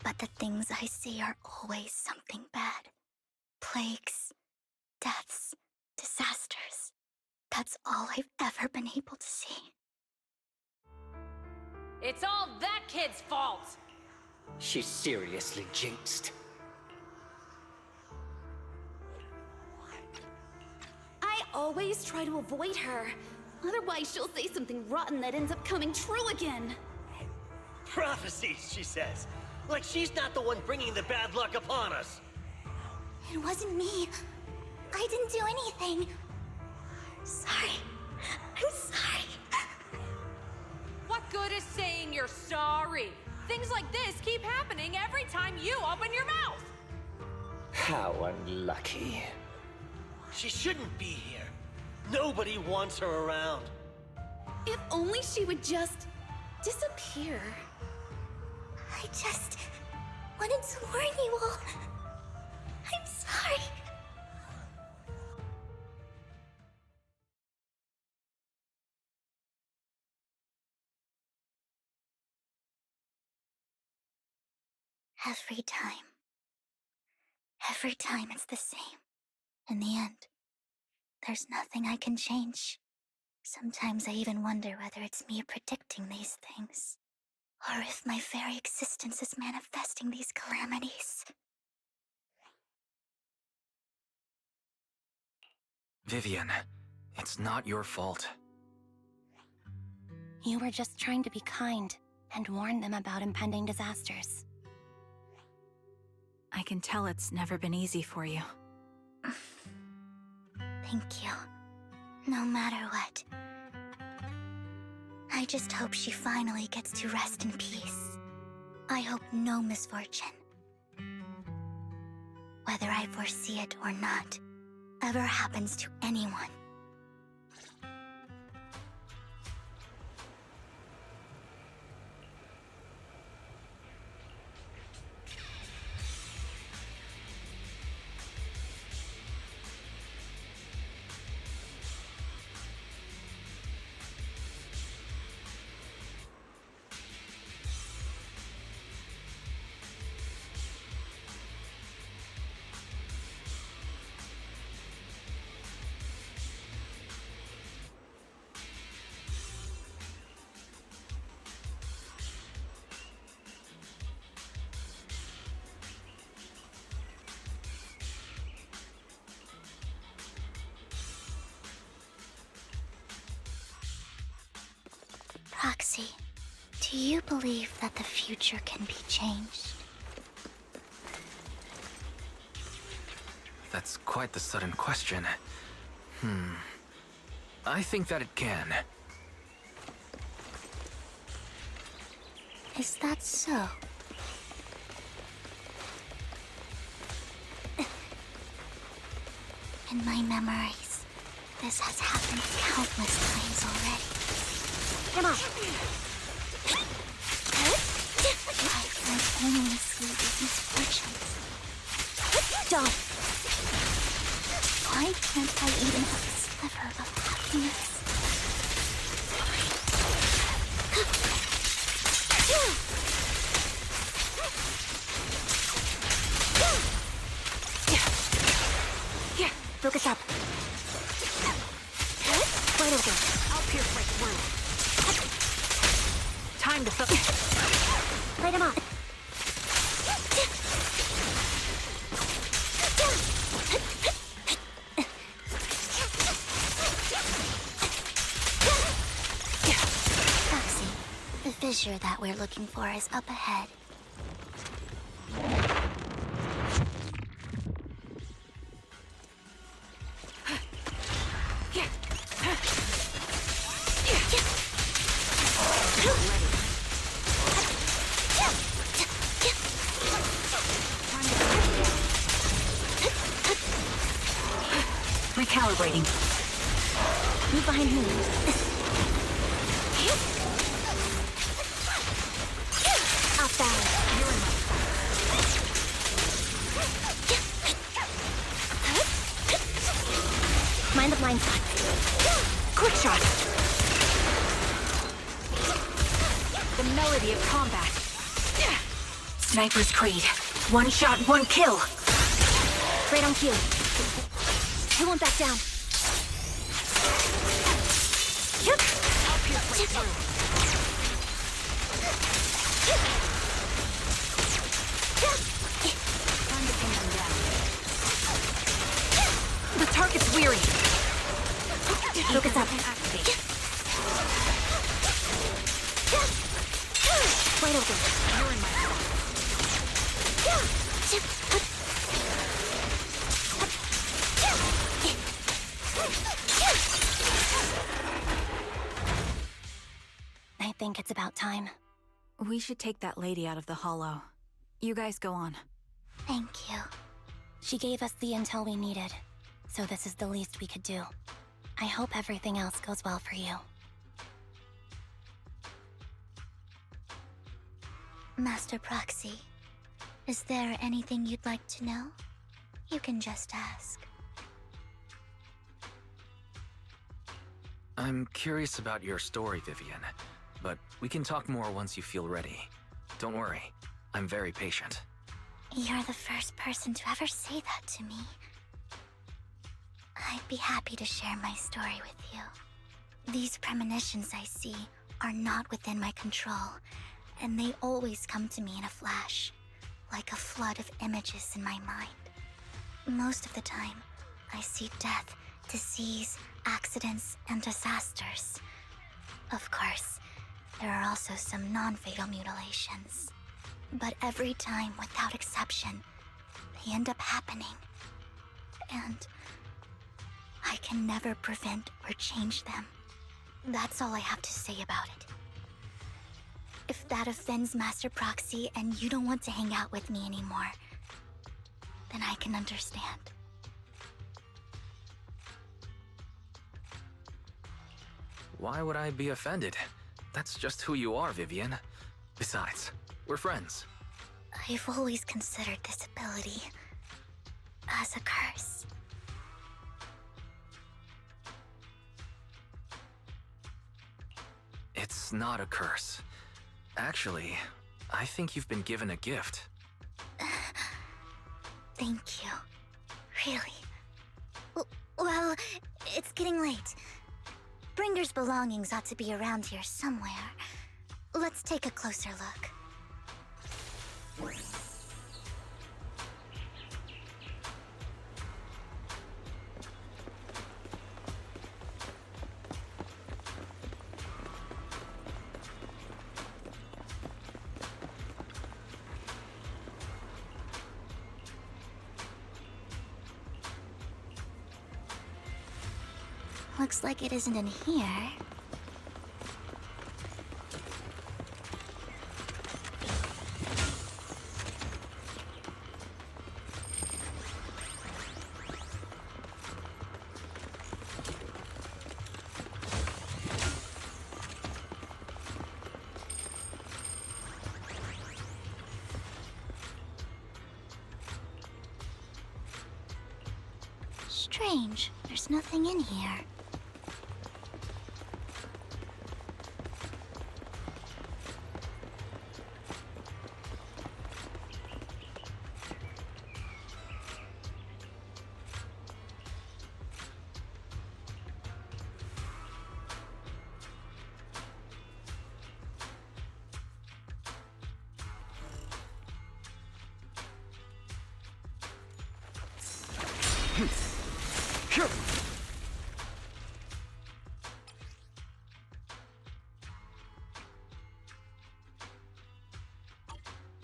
But the things I see are always something bad. Plagues, deaths, disasters. That's all I've ever been able to see. It's all that kid's fault! She's seriously jinxed. I always try to avoid her. Otherwise, she'll say something rotten that ends up coming true again. Prophecies, she says. Like she's not the one bringing the bad luck upon us. It wasn't me. I didn't do anything. Sorry. I'm sorry. good as saying you're sorry? Things like this keep happening every time you open your mouth. How unlucky. She shouldn't be here. Nobody wants her around. If only she would just disappear. I just wanted to warn you all. I'm sorry. Every time it's the same. In the end, there's nothing I can change. Sometimes I even wonder whether it's me predicting these things, or if my very existence is manifesting these calamities. Vivian, it's not your fault. You were just trying to be kind and warn them about impending disasters. I can tell it's never been easy for you. Thank you. No matter what. I just hope she finally gets to rest in peace. I hope no misfortune, whether I foresee it or not, ever happens to anyone. Roxy, do you believe that the future can be changed? That's quite the sudden question. I think that it can. Is that so? In my memories, this has happened countless times already. Come on. Life might only see these misfortunes. Don't. Why can't I even have a sliver of happiness? Here, focus up. Wide open. I'll pierce right through. Time to focus. Light him up. Roxy, the fissure that we're looking for is up ahead. Recalibrating. Move behind me. Off balance. You're in my spot. Mind the blind spot. Quick shot. The melody of combat. Sniper's Creed. One shot, one kill. Right on cue. I won't back down. I'll pierce right through. Time to pin them down. The target's weary. Focus up. Activate. Wide open. You're in my spot. think it's about time. We should take that lady out of the hollow. You guys go on. Thank you. She gave us the intel we needed, so this is the least we could do. I hope everything else goes well for you. Master Proxy, is there anything you'd like to know? You can just ask. I'm curious about your story, Vivian, but we can talk more once you feel ready. Don't worry, I'm very patient. You're the first person to ever say that to me. I'd be happy to share my story with you. These premonitions I see are not within my control, and they always come to me in a flash, like a flood of images in my mind. Most of the time, I see death, disease, accidents, and disasters. Of course, there are also some non-fatal mutilations. But every time, without exception, they end up happening. And I can never prevent or change them. That's all I have to say about it. If that offends Master Proxy and you don't want to hang out with me anymore, then I can understand. Why would I be offended? That's just who you are, Vivian. Besides, we're friends. I've always considered this ability as a curse. It's not a curse. Actually, I think you've been given a gift. Thank you. Really? Well, it's getting late. Bringer's belongings ought to be around here somewhere. Let's take a closer look. Looks like it isn't in here. Strange, there's nothing in here.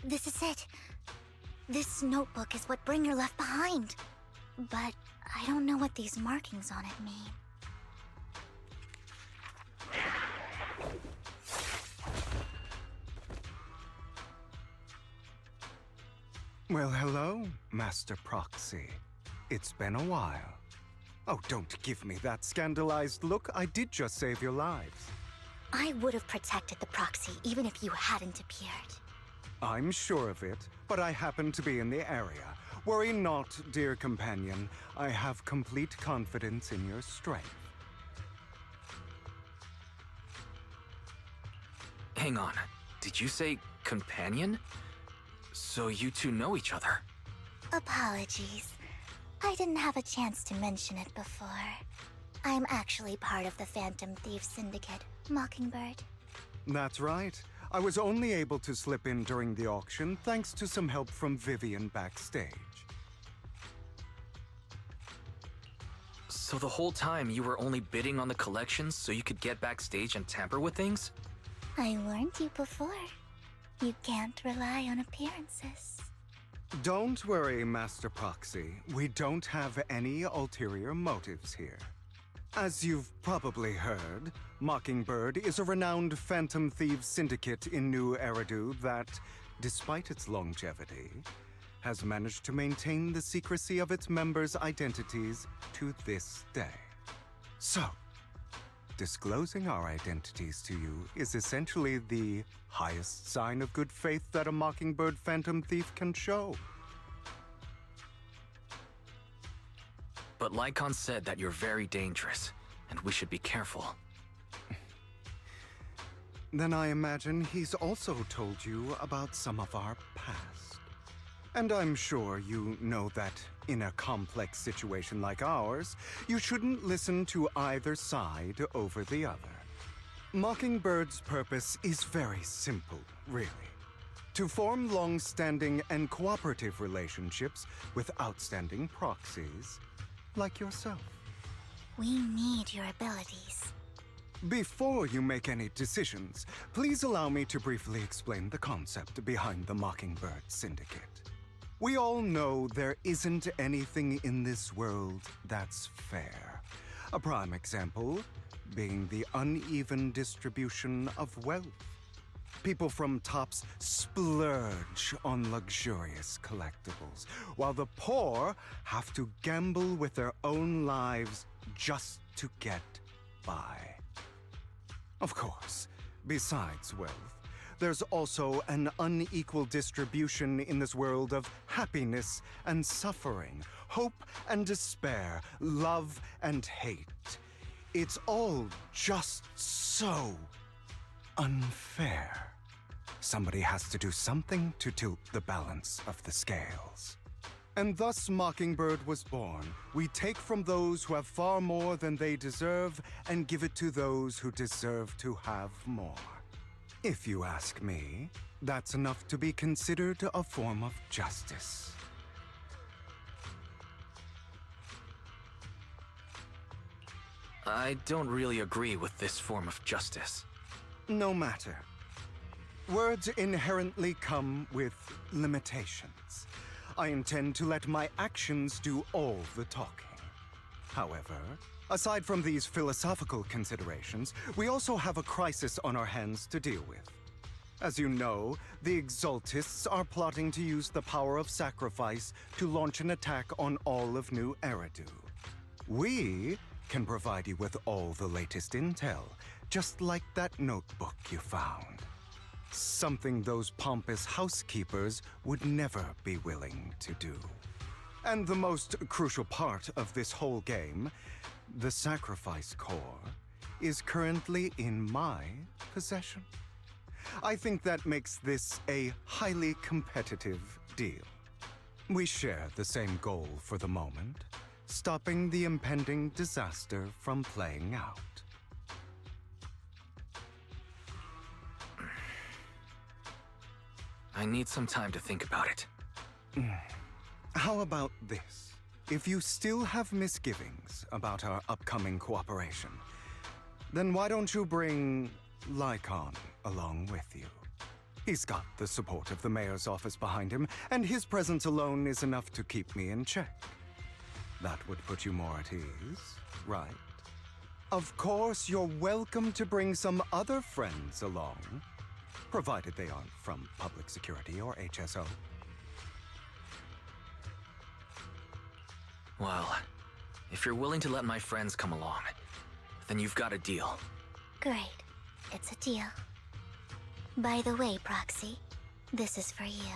This is it. This notebook is what Bringer left behind. But I don't know what these markings on it mean. Well, hello, Master Proxy. It's been a while. Oh, don't give me that scandalized look. I did just save your lives. I would have protected the Proxy even if you hadn't appeared. I'm sure of it, but I happen to be in the area. Worry not, dear companion. I have complete confidence in your strength. Hang on. Did you say companion? So you two know each other? Apologies. I didn't have a chance to mention it before. I'm actually part of the Phantom Thief Syndicate, Mockingbird. That's right. I was only able to slip in during the auction thanks to some help from Vivian backstage. So the whole time you were only bidding on the collections so you could get backstage and tamper with things? I warned you before. You can't rely on appearances. Don't worry, Master Proxy. We don't have any ulterior motives here. As you've probably heard, Mockingbird is a renowned phantom thieves syndicate in New Eridu that, despite its longevity, has managed to maintain the secrecy of its members' identities to this day. So, disclosing our identities to you is essentially the highest sign of good faith that a Mockingbird phantom thief can show. But Lycon said that you're very dangerous, and we should be careful. Then I imagine he's also told you about some of our past. And I'm sure you know that in a complex situation like ours, you shouldn't listen to either side over the other. Mockingbird's purpose is very simple, really. To form long-standing and cooperative relationships with outstanding proxies like yourself. We need your abilities. Before you make any decisions, please allow me to briefly explain the concept behind the Mockingbird Syndicate. We all know there isn't anything in this world that's fair. A prime example being the uneven distribution of wealth. People from tops splurge on luxurious collectibles, while the poor have to gamble with their own lives just to get by. Of course, besides wealth, there's also an unequal distribution in this world of happiness and suffering, hope and despair, love and hate. It's all just so unfair. Somebody has to do something to tilt the balance of the scales. And thus Mockingbird was born. We take from those who have far more than they deserve and give it to those who deserve to have more. If you ask me, that's enough to be considered a form of justice. I don't really agree with this form of justice. No matter. Words inherently come with limitations. I intend to let my actions do all the talking. However, aside from these philosophical considerations, we also have a crisis on our hands to deal with. As you know, the Exaltists are plotting to use the power of sacrifice to launch an attack on all of New Eridu. We can provide you with all the latest intel, just like that notebook you found. Something those pompous housekeepers would never be willing to do. And the most crucial part of this whole game, the sacrifice core, is currently in my possession. I think that makes this a highly competitive deal. We share the same goal for the moment, stopping the impending disaster from playing out. I need some time to think about it. How about this? If you still have misgivings about our upcoming cooperation, then why don't you bring Lycon along with you? He's got the support of the mayor's office behind him, and his presence alone is enough to keep me in check. That would put you more at ease, right? Of course, you're welcome to bring some other friends along, provided they aren't from public security or HSO. Well, if you're willing to let my friends come along, then you've got a deal. Great. It's a deal. By the way, Proxy, this is for you.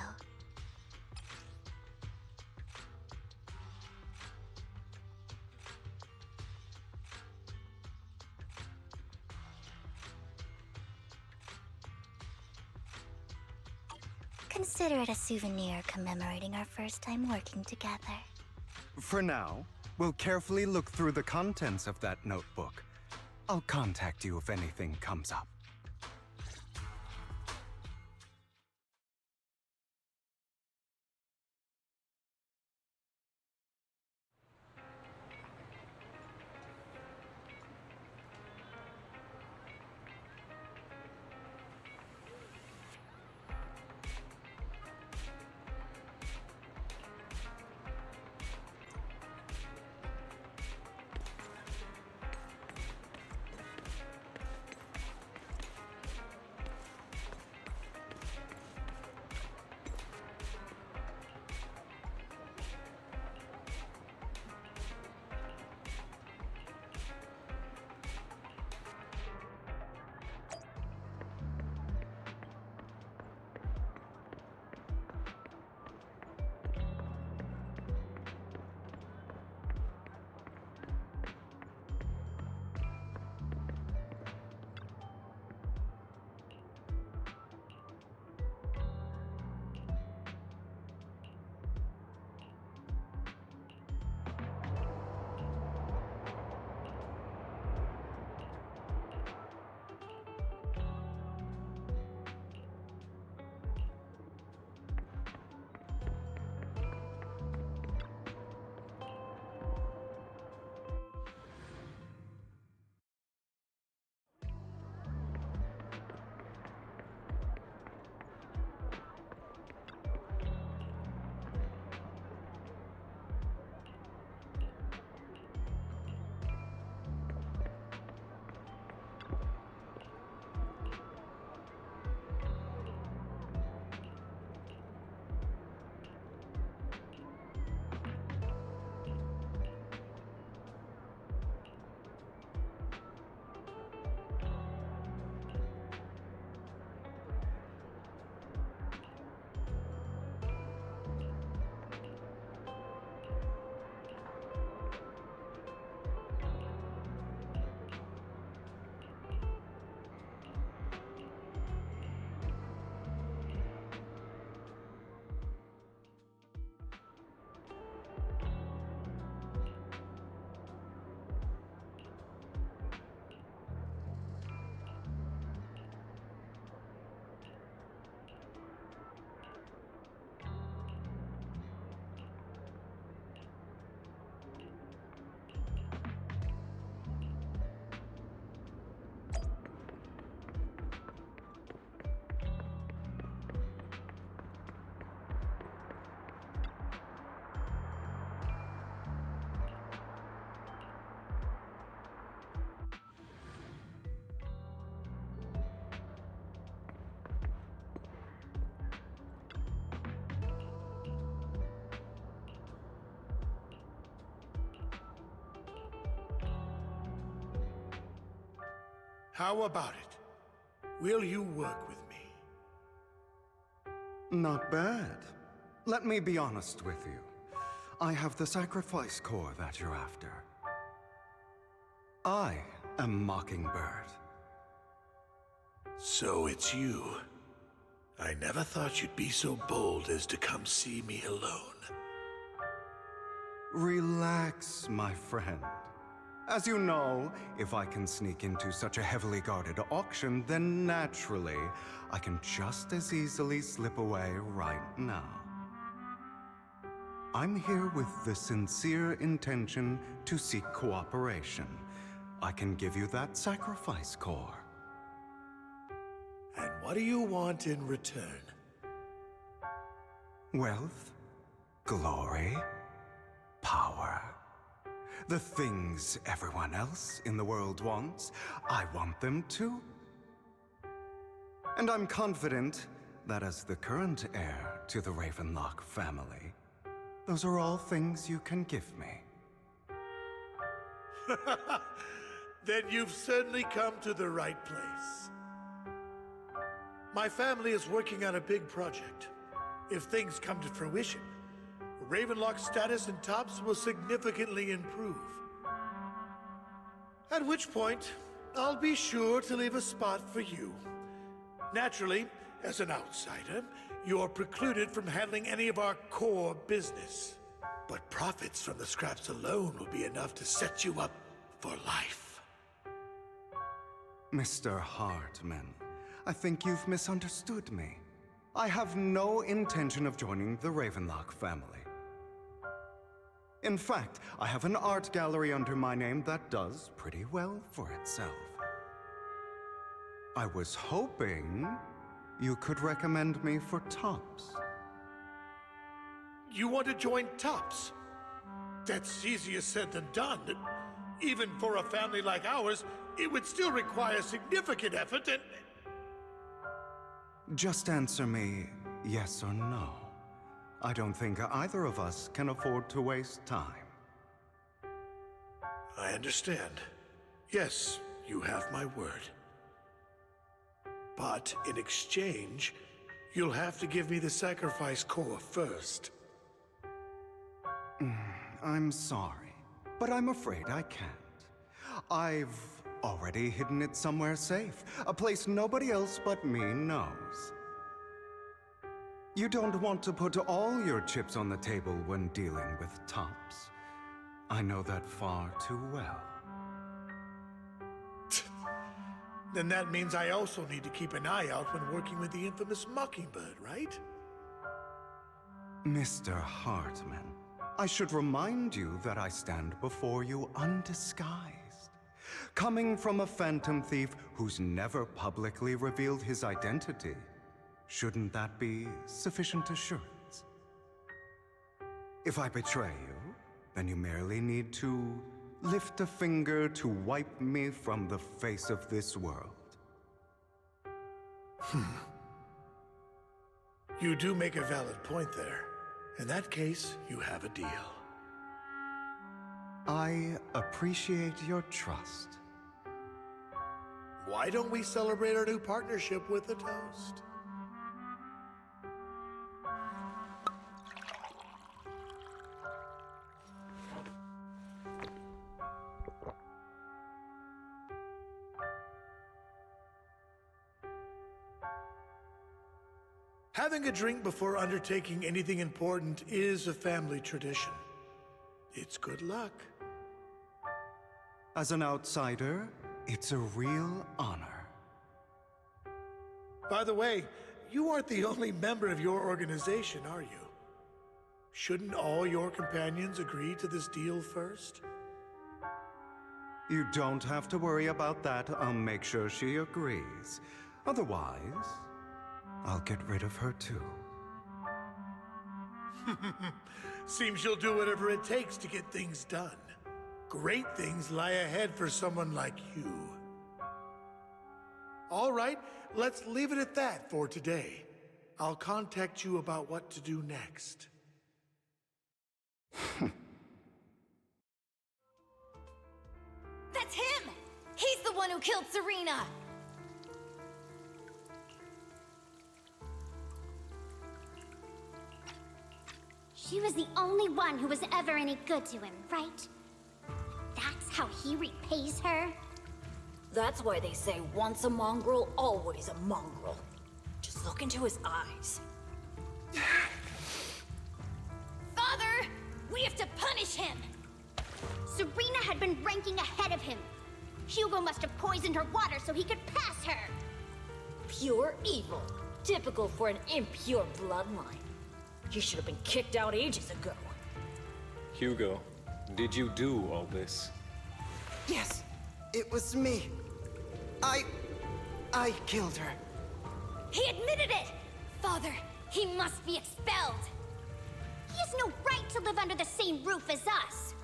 Consider it a souvenir commemorating our first time working together. For now, we'll carefully look through the contents of that notebook. I'll contact you if anything comes up. How about it? Will you work with me? Not bad. Let me be honest with you. I have the sacrifice core that you're after. I am Mockingbird. So it's you. I never thought you'd be so bold as to come see me alone. Relax, my friend. As you know, if I can sneak into such a heavily guarded auction, then naturally, I can just as easily slip away right now. I'm here with the sincere intention to seek cooperation. I can give you that sacrifice core. And what do you want in return? Wealth, glory, power. The things everyone else in the world wants, I want them too. And I'm confident that as the current heir to the Ravenlock family, those are all things you can give me. Then you've certainly come to the right place. My family is working on a big project. If things come to fruition, Ravenlock's status in Tops will significantly improve. At which point, I'll be sure to leave a spot for you. Naturally, as an outsider, you're precluded from handling any of our core business. But profits from the scraps alone will be enough to set you up for life. Mr. Hartman, I think you've misunderstood me. I have no intention of joining the Ravenlock family. In fact, I have an art gallery under my name that does pretty well for itself. I was hoping you could recommend me for Tops. You want to join Tops? That's easier said than done. Even for a family like ours, it would still require significant effort and... Just answer me yes or no. I don't think either of us can afford to waste time. I understand. Yes, you have my word. But in exchange, you'll have to give me the sacrifice core first. I'm sorry, but I'm afraid I can't. I've already hidden it somewhere safe, a place nobody else but me knows. You don't want to put all your chips on the table when dealing with Tops. I know that far too well. Then that means I also need to keep an eye out when working with the infamous Mockingbird, right? Mr. Hartman, I should remind you that I stand before you undisguised. Coming from a phantom thief who's never publicly revealed his identity, shouldn't that be sufficient assurance? If I betray you, then you merely need to lift a finger to wipe me from the face of this world. You do make a valid point there. In that case, you have a deal. I appreciate your trust. Why don't we celebrate our new partnership with a toast? Having a drink before undertaking anything important is a family tradition. It's good luck. As an outsider, it's a real honor. By the way, you aren't the only member of your organization, are you? Shouldn't all your companions agree to this deal first? You don't have to worry about that. I'll make sure she agrees. Otherwise, I'll get rid of her too. Seems you'll do whatever it takes to get things done. Great things lie ahead for someone like you. All right, let's leave it at that for today. I'll contact you about what to do next. That's him! He's the the one who killed Serena! She was the only one who was ever any good to him, right? That's how he repays her? That's why they say once a mongrel, always a mongrel. Just look into his eyes. Father! We have to punish him! Serena had been ranking ahead of him. Hugo must have poisoned her water so he could pass her. Pure evil. Typical for an impure bloodline. He should have been kicked out ages ago. Hugo, did you do all this? Yes, it was me. I killed her. He admitted it! Father, he must be expelled! He has no right to live under the same roof as us!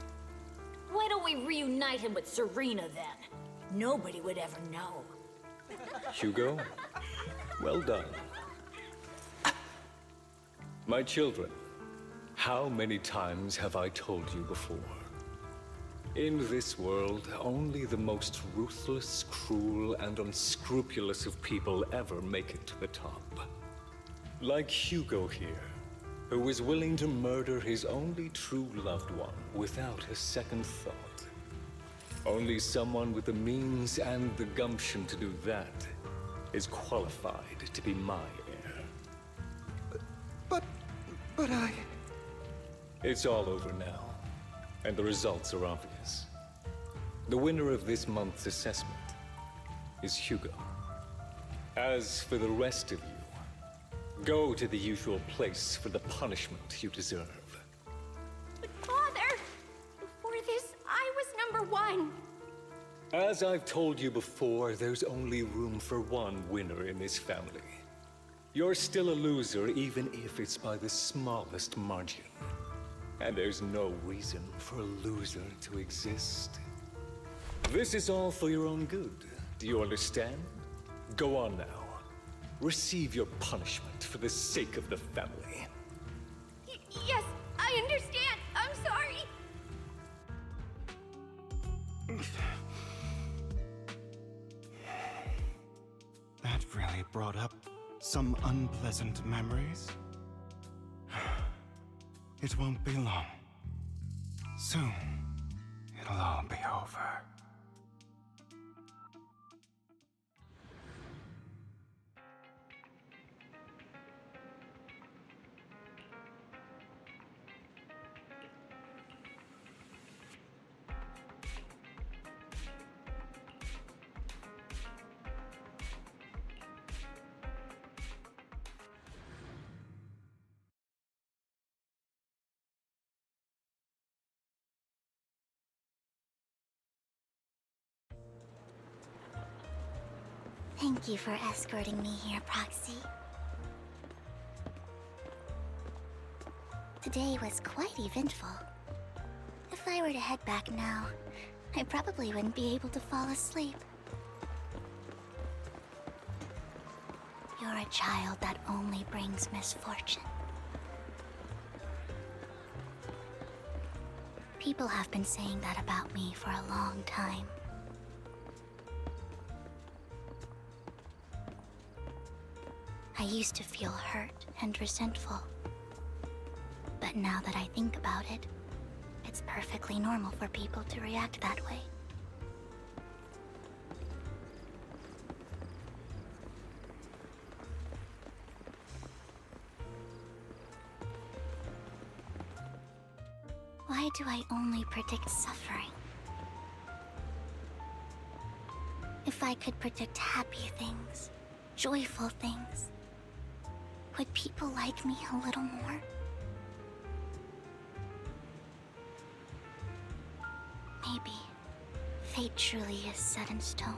Why don't we reunite him with Serena then? Nobody would ever know. Hugo, well done. My children, how many times have I told you before? In this world, only the most ruthless, cruel, and unscrupulous of people ever make it to the top. Like Hugo here, who was willing to murder his only true loved one without a second thought. Only someone with the means and the gumption to do that is qualified to be my heir. But I... It's all over now, and the results are obvious. The winner of this month's assessment is Hugo. As for the rest of you, go to the usual place for the punishment you deserve. But Father! Before this, I was number one! As I've told you before, there's only room for one winner in this family. You're still a loser, even if it's by the smallest margin. And there's no reason for a loser to exist. This is all for your own good. Do you understand? Go on now. Receive your punishment for the sake of the family. Yes, I understand. I'm sorry. That really brought up some unpleasant memories. It won't be long. Soon, it'll all be over. Thank you for escorting me here, Proxy. Today was quite eventful. If I were to head back now, I probably wouldn't be able to fall asleep. You're a child that only brings misfortune. People have been saying that about me for a long time. I used to feel hurt and resentful. But now that I think about it, it's perfectly normal for people to react that way. Why do I only predict suffering? If I could predict happy things, joyful things, would people like me a little more? Maybe fate truly is set in stone.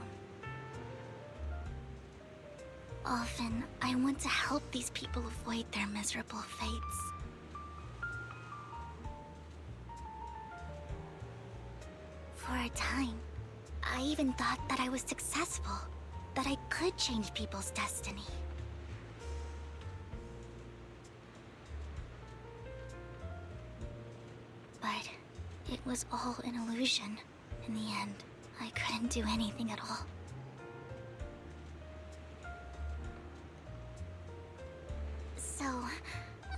Often, I want to help these people avoid their miserable fates. For a time, I even thought that I was successful, that I could change people's destiny. But it was all an illusion. In the end, I couldn't do anything at all. So,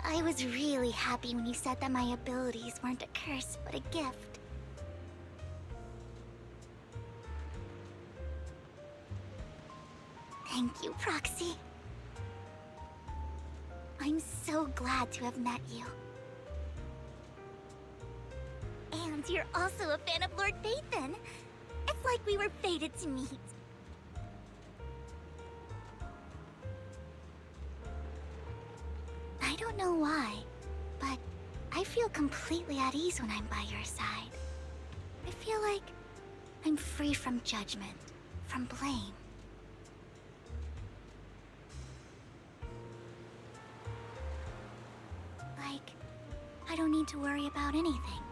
I was really happy when you said that my abilities weren't a curse, but a gift. Thank you, Proxy. I'm so glad to have met you. And you're also a fan of Lord Phaethon. It's like we were fated to meet. I don't know why, but I feel completely at ease when I'm by your side. I feel like I'm free from judgment, from blame. Like, I don't need to worry about anything,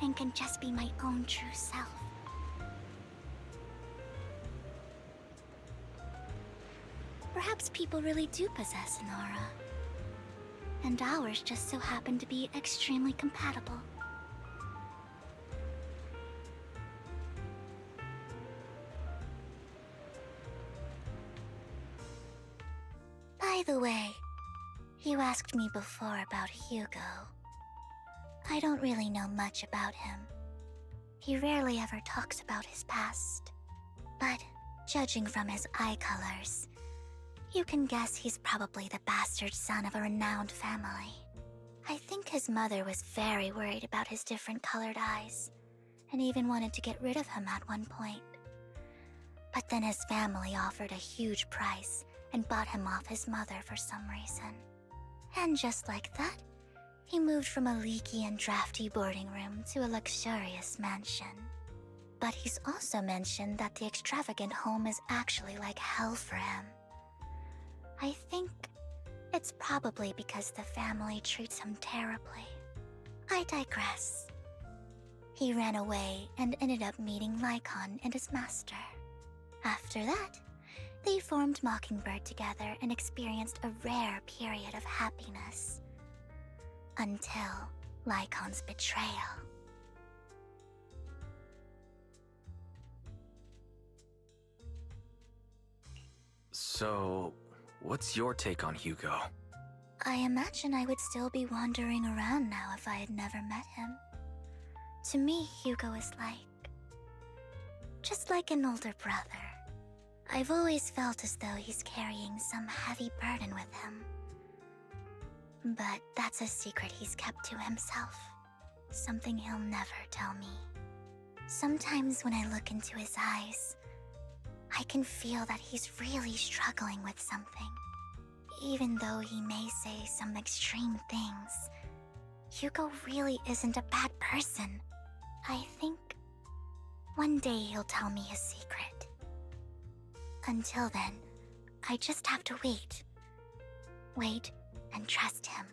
and can just be my own true self. Perhaps people really do possess an aura, and ours just so happen to be extremely compatible. By the way, you asked me before about Hugo. I don't really know much about him. He rarely ever talks about his past. But judging from his eye colors, you can guess he's probably the bastard son of a renowned family. I think his mother was very worried about his different colored eyes, and even wanted to get rid of him at one point. But then his family offered a huge price and bought him off his mother for some reason. And just like that, he moved from a leaky and drafty boarding room to a luxurious mansion. But he's also mentioned that the extravagant home is actually like hell for him. I think it's probably because the family treats him terribly. I digress. He ran away and ended up meeting Lycon and his master. After that, they formed Mockingbird together and experienced a rare period of happiness. Until Lycon's betrayal. So, what's your take on Hugo? I imagine I would still be wandering around now if I had never met him. To me, Hugo is just like an older brother. I've always felt as though he's carrying some heavy burden with him. But that's a secret he's kept to himself. Something he'll never tell me. Sometimes when I look into his eyes, I can feel that he's really struggling with something. Even though he may say some extreme things, Hugo really isn't a bad person. I think one day he'll tell me his secret. Until then, I just have to wait. Wait and trust him.